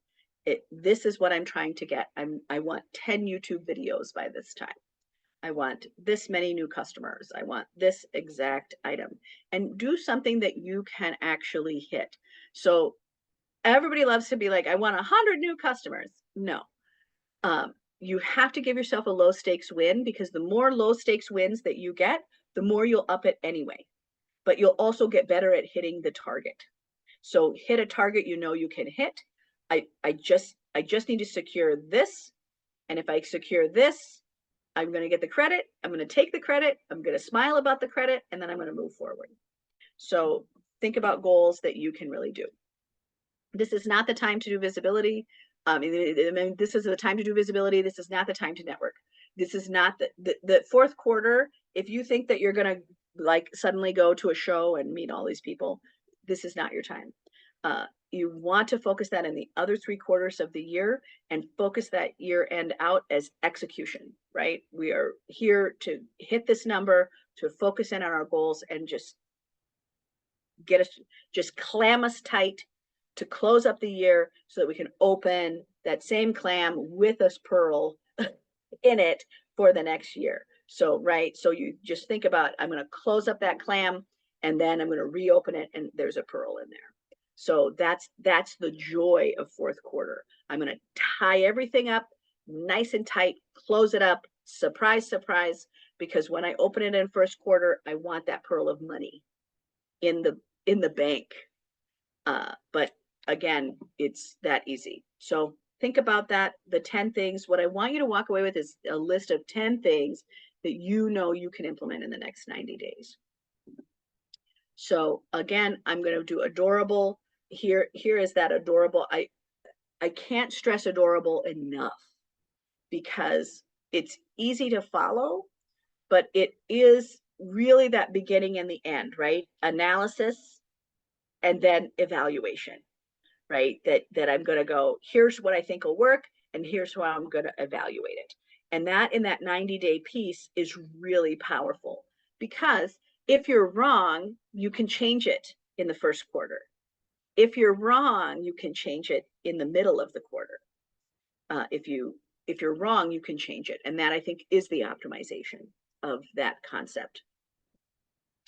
This is what I'm trying to get. I want 10 YouTube videos by this time. I want this many new customers. I want this exact item, and do something that you can actually hit. So everybody loves to be like, I want 100 new customers. No, you have to give yourself a low stakes win, because the more low stakes wins that you get, the more you'll up it anyway, but you'll also get better at hitting the target. So hit a target you can hit. I just need to secure this. And if I secure this, I'm going to get the credit. I'm going to take the credit. I'm going to smile about the credit, and then I'm going to move forward. So think about goals that you can really do. This is not the time to do visibility. This is the time to do visibility. This is not the time to network. This is not the fourth quarter. If you think that you're going to suddenly go to a show and meet all these people, this is not your time. You want to focus that in the other 3 quarters of the year, and focus that year end out as execution, right? We are here to hit this number, to focus in on our goals, and just clam us tight to close up the year so that we can open that same clam with a pearl in it for the next year. So, right. So you just think about, I'm going to close up that clam And then I'm going to reopen it and there's a pearl in there. So that's the joy of fourth quarter. I'm going to tie everything up nice and tight, close it up, surprise, surprise, because when I open it in first quarter, I want that pearl of money in the bank. But again, it's that easy. So think about that. The 10 things, what I want you to walk away with is a list of 10 things that you know you can implement in the next 90 days. So again, I'm going to do adorable. Here is that adorable. I can't stress adorable enough because it's easy to follow, but it is really that beginning and the end, right? Analysis and then evaluation, right? That I'm going to go, here's what I think will work, and here's how I'm going to evaluate it. And that in that 90-day piece is really powerful, because if you're wrong, you can change it in the first quarter. If you're wrong, you can change it in the middle of the quarter. If you're wrong, you can change it. And that, I think, is the optimization of that concept.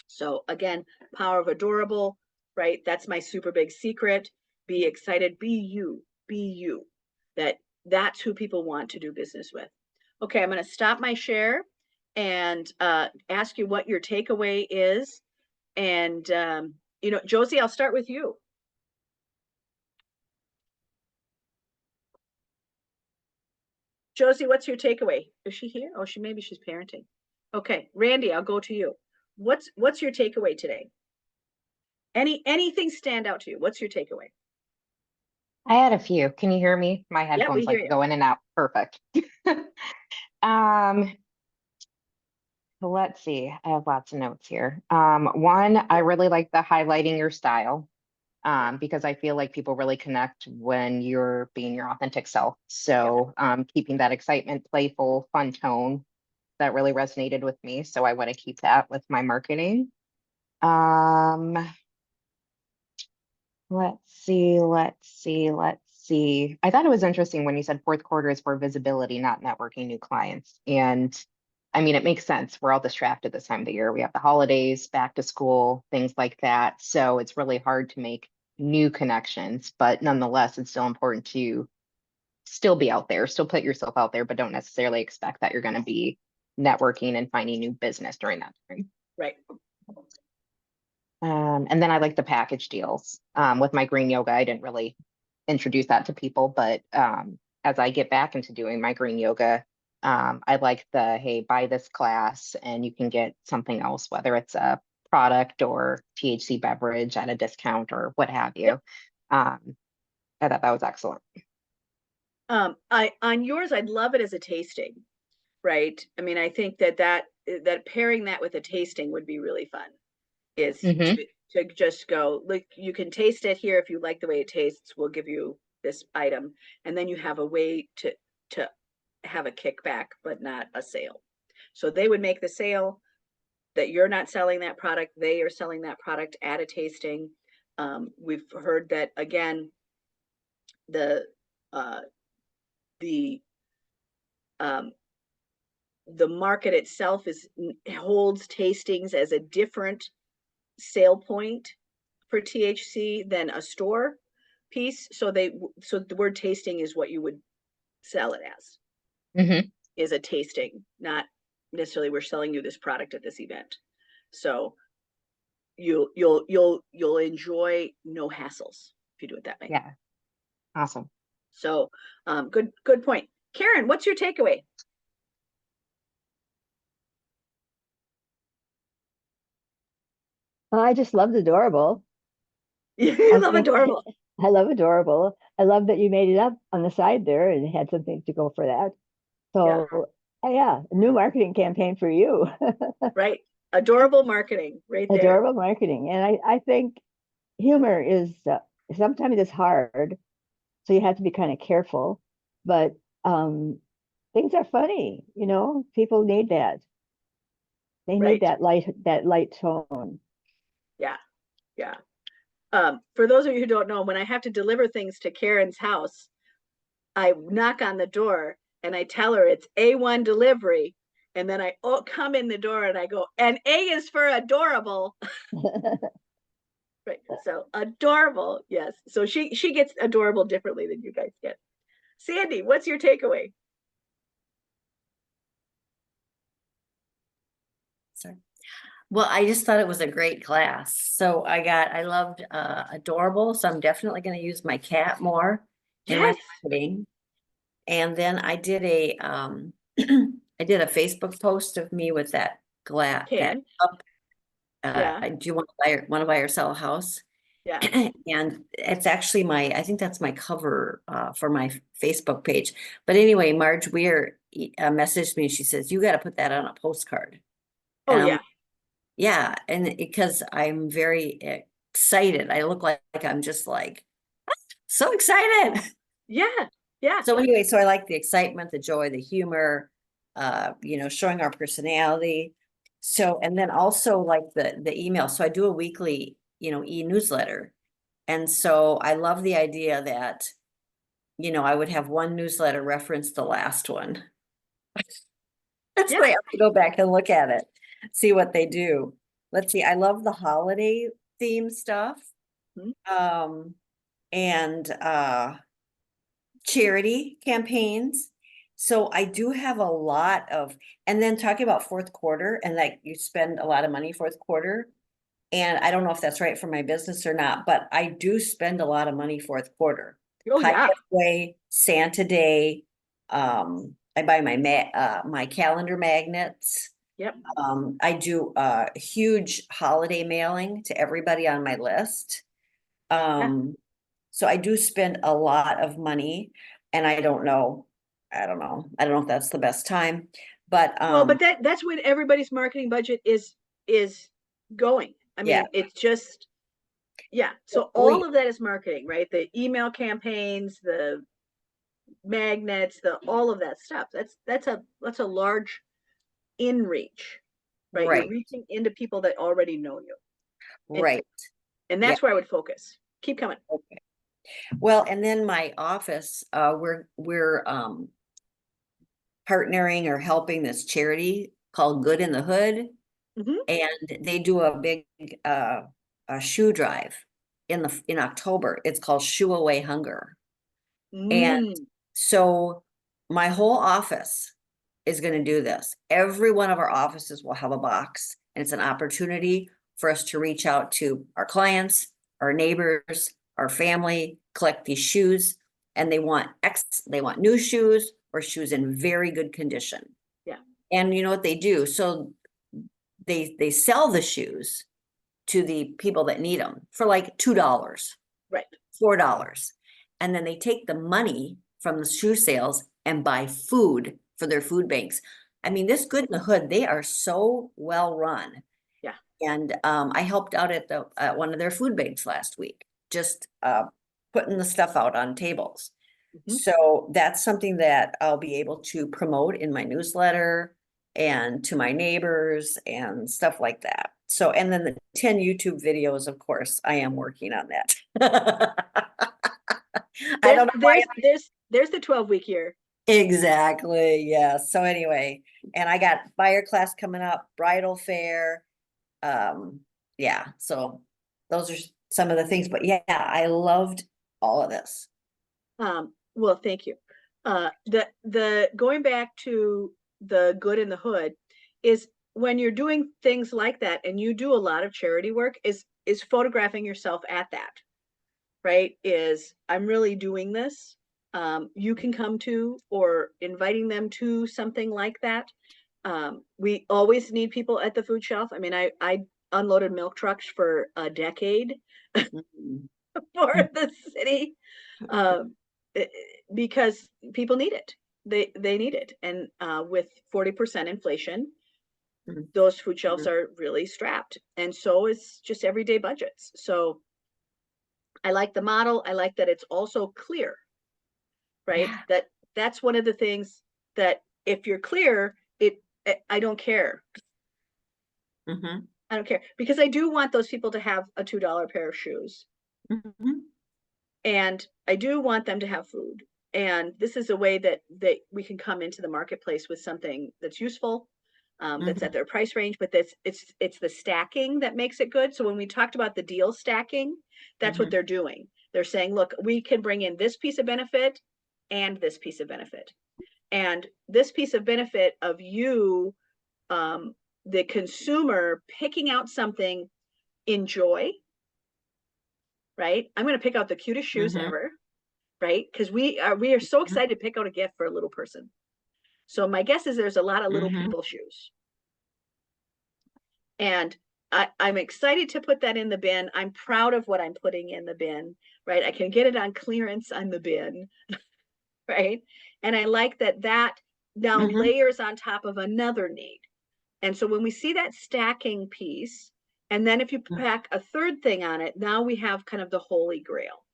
So again, power of adorable, right? That's my super big secret. Be excited, be you. That's who people want to do business with. Okay, I'm going to stop my share and ask you what your takeaway is. And, you know, Josie, I'll start with you. Josie, what's your takeaway? Is she here? Oh, maybe she's parenting. Okay, Randy, I'll go to you. What's your takeaway today? Anything stand out to you? What's your takeaway? I had a few. Can you hear me? My we headphones hear like you. go in and out. Perfect. Let's see. I have lots of notes here. One, I really like the highlighting your style, because I feel like people really connect when you're being your authentic self. So keeping that excitement, playful, fun tone, that really resonated with me. So I want to keep that with my marketing. Let's see. I thought it was interesting when you said fourth quarter is for visibility, not networking new clients. And I mean, it makes sense. We're all distracted this time of the year. We have the holidays, back to school, things like that. So it's really hard to make new connections, but nonetheless, it's still important to still be out there, still put yourself out there, but don't necessarily expect that you're going to be networking and finding new business during that time. Right. And then I like the package deals. With my green yoga, I didn't really introduce that to people, but as I get back into doing my green yoga, I like the, hey, buy this class and you can get something else, whether it's a product or THC beverage at a discount or what have you. I thought that was excellent. On yours, I'd love it as a tasting, right? I mean, I think that pairing that with a tasting would be really fun. Is to just go, like, you can taste it here. If you like the way it tastes, we'll give you this item. And then you have a way to have a kickback, but not a sale. So they would make the sale that you're not selling that product. They are selling that product at a tasting. We've heard that, again, the market itself holds tastings as a different sale point for THC than a store piece. So the word tasting is what you would sell it as, is a tasting, not necessarily we're selling you this product at this event. So you'll enjoy no hassles if you do it that way. Yeah. Awesome. So good point. Karen, what's your takeaway? I just loved adorable. You love adorable. I love adorable. I love that you made it up on the side there and had something to go for that. So yeah, a new marketing campaign for you. Right. Adorable marketing right there. Adorable marketing. And I think humor is sometimes it's hard. So you have to be kind of careful, but things are funny, you know, people need that. They need that light tone. Yeah. For those of you who don't know, when I have to deliver things to Karen's house, I knock on the door and I tell her it's A1 delivery, And then I come in the door and I go, and A is for adorable. Right. So adorable. Yes. So she gets adorable differently than you guys get. Sandy, what's your takeaway? Sorry. Well, I just thought it was a great class. So I loved adorable. So I'm definitely going to use my cat more in my Yes. marketing. And then I did a I did a Facebook post of me with that that Okay. cup. Yeah. Do you want to buy or sell a house? Yeah. And it's actually I think that's my cover for my Facebook page. But anyway, Marge Weir messaged me. She says, you got to put that on a postcard. Oh And I'm yeah. yeah, and because I'm very excited. I look like I'm just like so excited. Yeah. Yeah. So anyway, so I like the excitement, the joy, the humor, showing our personality. So, and then also like the email. So I do a weekly, e-newsletter. And so I love the idea that, I would have one newsletter reference the last one. That's Yeah. why I have to go back and look at it, see what they do. Let's see, I love the holiday theme stuff. Mhm. And charity campaigns. So I do have a lot of, and then talking about fourth quarter and like you spend a lot of money fourth quarter. And I don't know if that's right for my business or not, but I do spend a lot of money fourth quarter. Oh Pie yeah. Giveaway, Santa Day. I buy my calendar magnets. Yep. I do a huge holiday mailing to everybody on my list. So I do spend a lot of money and I don't know if that's the best time, but Well, but that's when everybody's marketing budget is going. I Yeah. mean, it's just yeah. So Oh, all of that is marketing, right? The email campaigns, the magnets, the all of that stuff. That's a large in reach, right? You're right, reaching into people that already know you. right. And Yeah. that's where I would focus. Keep coming. Okay. Well, and then my office, we're partnering or helping this charity called Good in the Hood. Mhm. And they do a big a shoe drive in October. It's called Shoe Away Hunger. And Mm. so my whole office is going to do this. Every one of our offices will have a box, and it's an opportunity for us to reach out to our clients, our neighbors, our family, collect these shoes, and they want new shoes or shoes in very good condition. Yeah. And you know what they do? So they sell the shoes to the people that need them for like $2, Right. $4. And then they take the money from the shoe sales and buy food for their food banks. I mean, this Good in the Hood, they are so well run. Yeah. And I helped out at one of their food banks last week, just putting the stuff out on tables. Mhm. So that's something that I'll be able to promote in my newsletter and to my neighbors and stuff like that. So, and then the 10 YouTube videos, of course, I am working on that. I don't know why. There's the 12-week year. Exactly. Yeah. So anyway, and I got buyer class coming up, bridal fair. Yeah. So those are some of the things, but yeah, I loved all of this. Well, thank you. The going back to the Good in the Hood is when you're doing things like that and you do a lot of charity work is photographing yourself at that, right? Is I'm really doing this. You can come to or inviting them to something like that. We always need people at the food shelf. I mean, I unloaded milk trucks for a decade Mhm. for the city. Because people need it. They need it. And with 40% inflation, Mhm. those food shelves are really strapped. And so is just everyday budgets. So I like the model. I like that it's also clear, right? Yeah. That's one of the things that if you're clear, I don't care. Mhm. I don't care because I do want those people to have a $2 pair of shoes. Mhm. And I do want them to have food. And this is a way that we can come into the marketplace with something that's useful, that's at their price range, but it's the stacking that makes it good. So when we talked about the deal stacking, that's what Mhm. they're doing. They're saying, look, we can bring in this piece of benefit and this piece of benefit. And this piece of benefit of you, the consumer, picking out something in joy, right? I'm going to pick out the cutest shoes Mhm. ever, right? Because we are so Mhm. excited to pick out a gift for a little person. So my guess is there's a lot of little Mhm. people shoes. And I'm excited to put that in the bin. I'm proud of what I'm putting in the bin, right? I can get it on clearance on the bin, right? And I like that now Mhm. layers on top of another need. And so when we see that stacking piece, and then if you Mm. pack a third thing on it, now we have kind of the holy grail.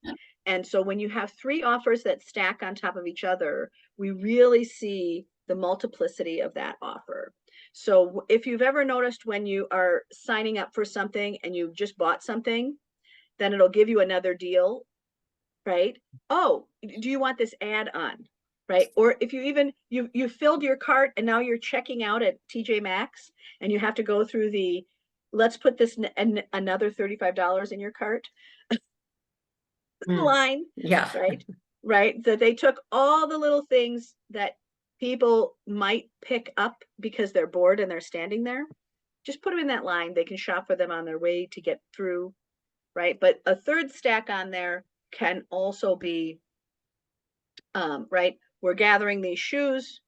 And so when you have 3 offers that stack on top of each other, we really see the multiplicity of that offer. So if you've ever noticed when you are signing up for something and you've just bought something, then it'll give you another deal, right? Oh, do you want this add-on? Right? Or if you filled your cart and now you're checking out at TJ Maxx and you have to go through let's put this another $35 in your cart Mm. line, Yeah. right? Right? That they took all the little things that people might pick up because they're bored and they're standing there. Just put them in that line. They can shop for them on their way to get through, right? But a third stack on there can also be, right? We're gathering these shoes,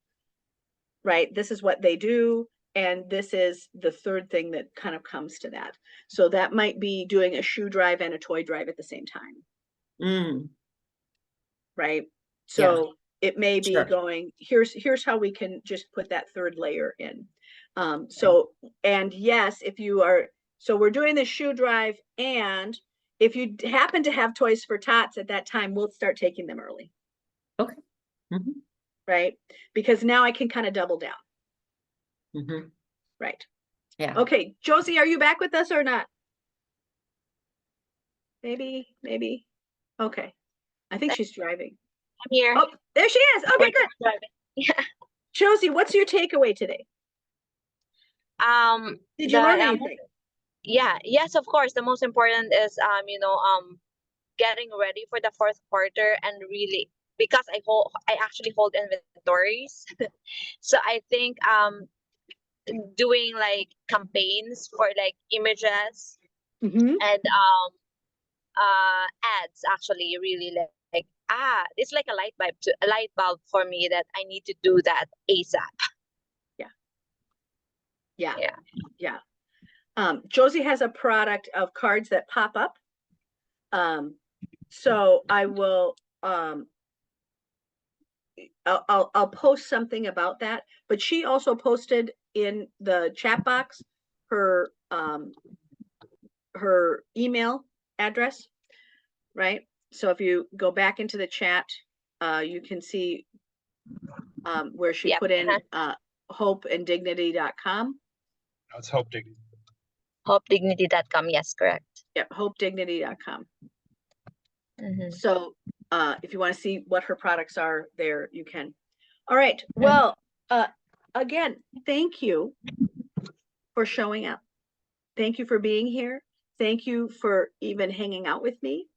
right? This is what they do. And this is the third thing that kind of comes to that. So that might be doing a shoe drive and a toy drive at the same time, Mm. right? Yeah. So it may be Sure. going, here's how we can just put that third layer in. So, and yes, so we're doing the shoe drive, and if you happen to have Toys for Tots at that time, we'll start taking them early, Okay. Mhm. right? Because now I can kind of double down, Mhm. right? Yeah. Okay, Josie, are you back with us or not? Maybe. Okay. I think she's driving. I'm here. Oh, there she is. Okay, good. Driving. Yeah. Josie, what's your takeaway today? Did you learn anything? Yes, of course. The most important is getting ready for the fourth quarter, and really, because I actually hold inventories. So I think doing like campaigns for like images Mm-hmm. and ads actually really it's like a light bulb for me that I need to do that ASAP. Yeah. Josie has a product of cards that pop up. So I will, I'll post something about that, but she also posted in the chat box her, her email address, right? So if you go back into the chat, you can see, where she Yep. put in, hopeanddignity.com. It's Hope Dignity. HopeDignity.com. Yes, correct. Yep, hopedignity.com. Mhm. So if you want to see what her products are there, you can. All right. Well, again, thank you for showing up. Thank you for being here. Thank you for even hanging out with me.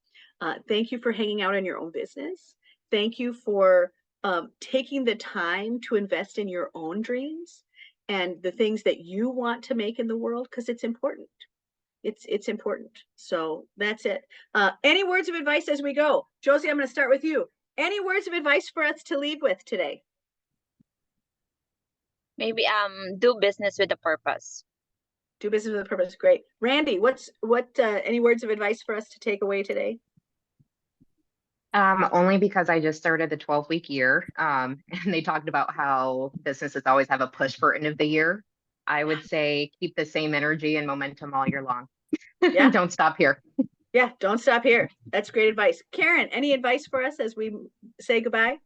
Thank you for hanging out in your own business. Thank you for taking the time to invest in your own dreams and the things that you want to make in the world, because it's important. It's important. So that's it. Any words of advice as we go? Josie, I'm going to start with you. Any words of advice for us to leave with today? Maybe do business with a purpose. Do business with a purpose. Great. Randy, what any words of advice for us to take away today? Only because I just started the 12-week year, and they talked about how businesses always have a push for end of the year. I would say keep the same energy and momentum all year long. Yeah. Don't stop here. Yeah, don't stop here. That's great advice. Karen, any advice for us as we say goodbye?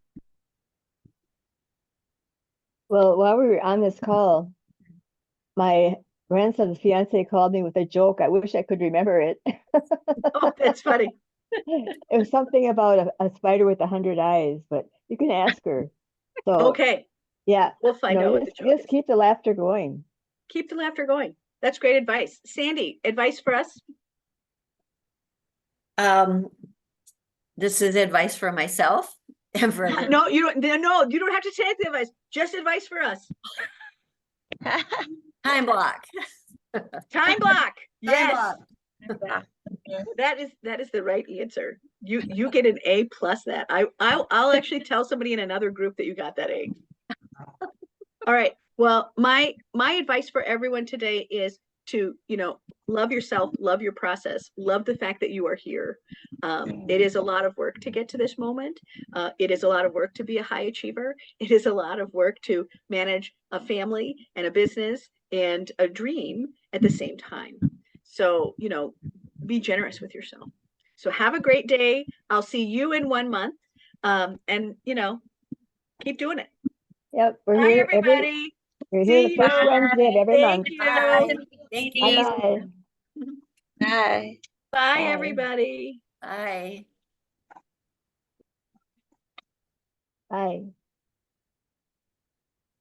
Well, while we were on this call, my grandson's fiance called me with a joke. I wish I could remember it. Oh, that's funny. It was something about a spider with 100 eyes, but you can ask her. So Okay. Yeah, We'll find no, out what the just, joke is. just keep the laughter going. Keep the laughter going. That's great advice. Sandy, advice for us? This is advice for myself and for everyone. No, you don't have to take the advice. Just advice for us. Time block. Time block. Yes. block. That is the right answer. You get an A plus that. I'll actually tell somebody in another group that you got that A. All right. Well, my advice for everyone today is to, love yourself, love your process, love the fact that you are here. It is a lot of work to get to this moment. It is a lot of work to be a high achiever. It is a lot of work to manage a family and a business and a dream at the same time. So, be generous with yourself. So have a great day. I'll see you in 1 month. And keep doing it. Yep, we're Bye, here everybody. we're here the See first you. Wednesday of every month. Thank you. Bye. Thank you. Bye-bye. Bye. Bye, Bye. everybody. Bye. Bye.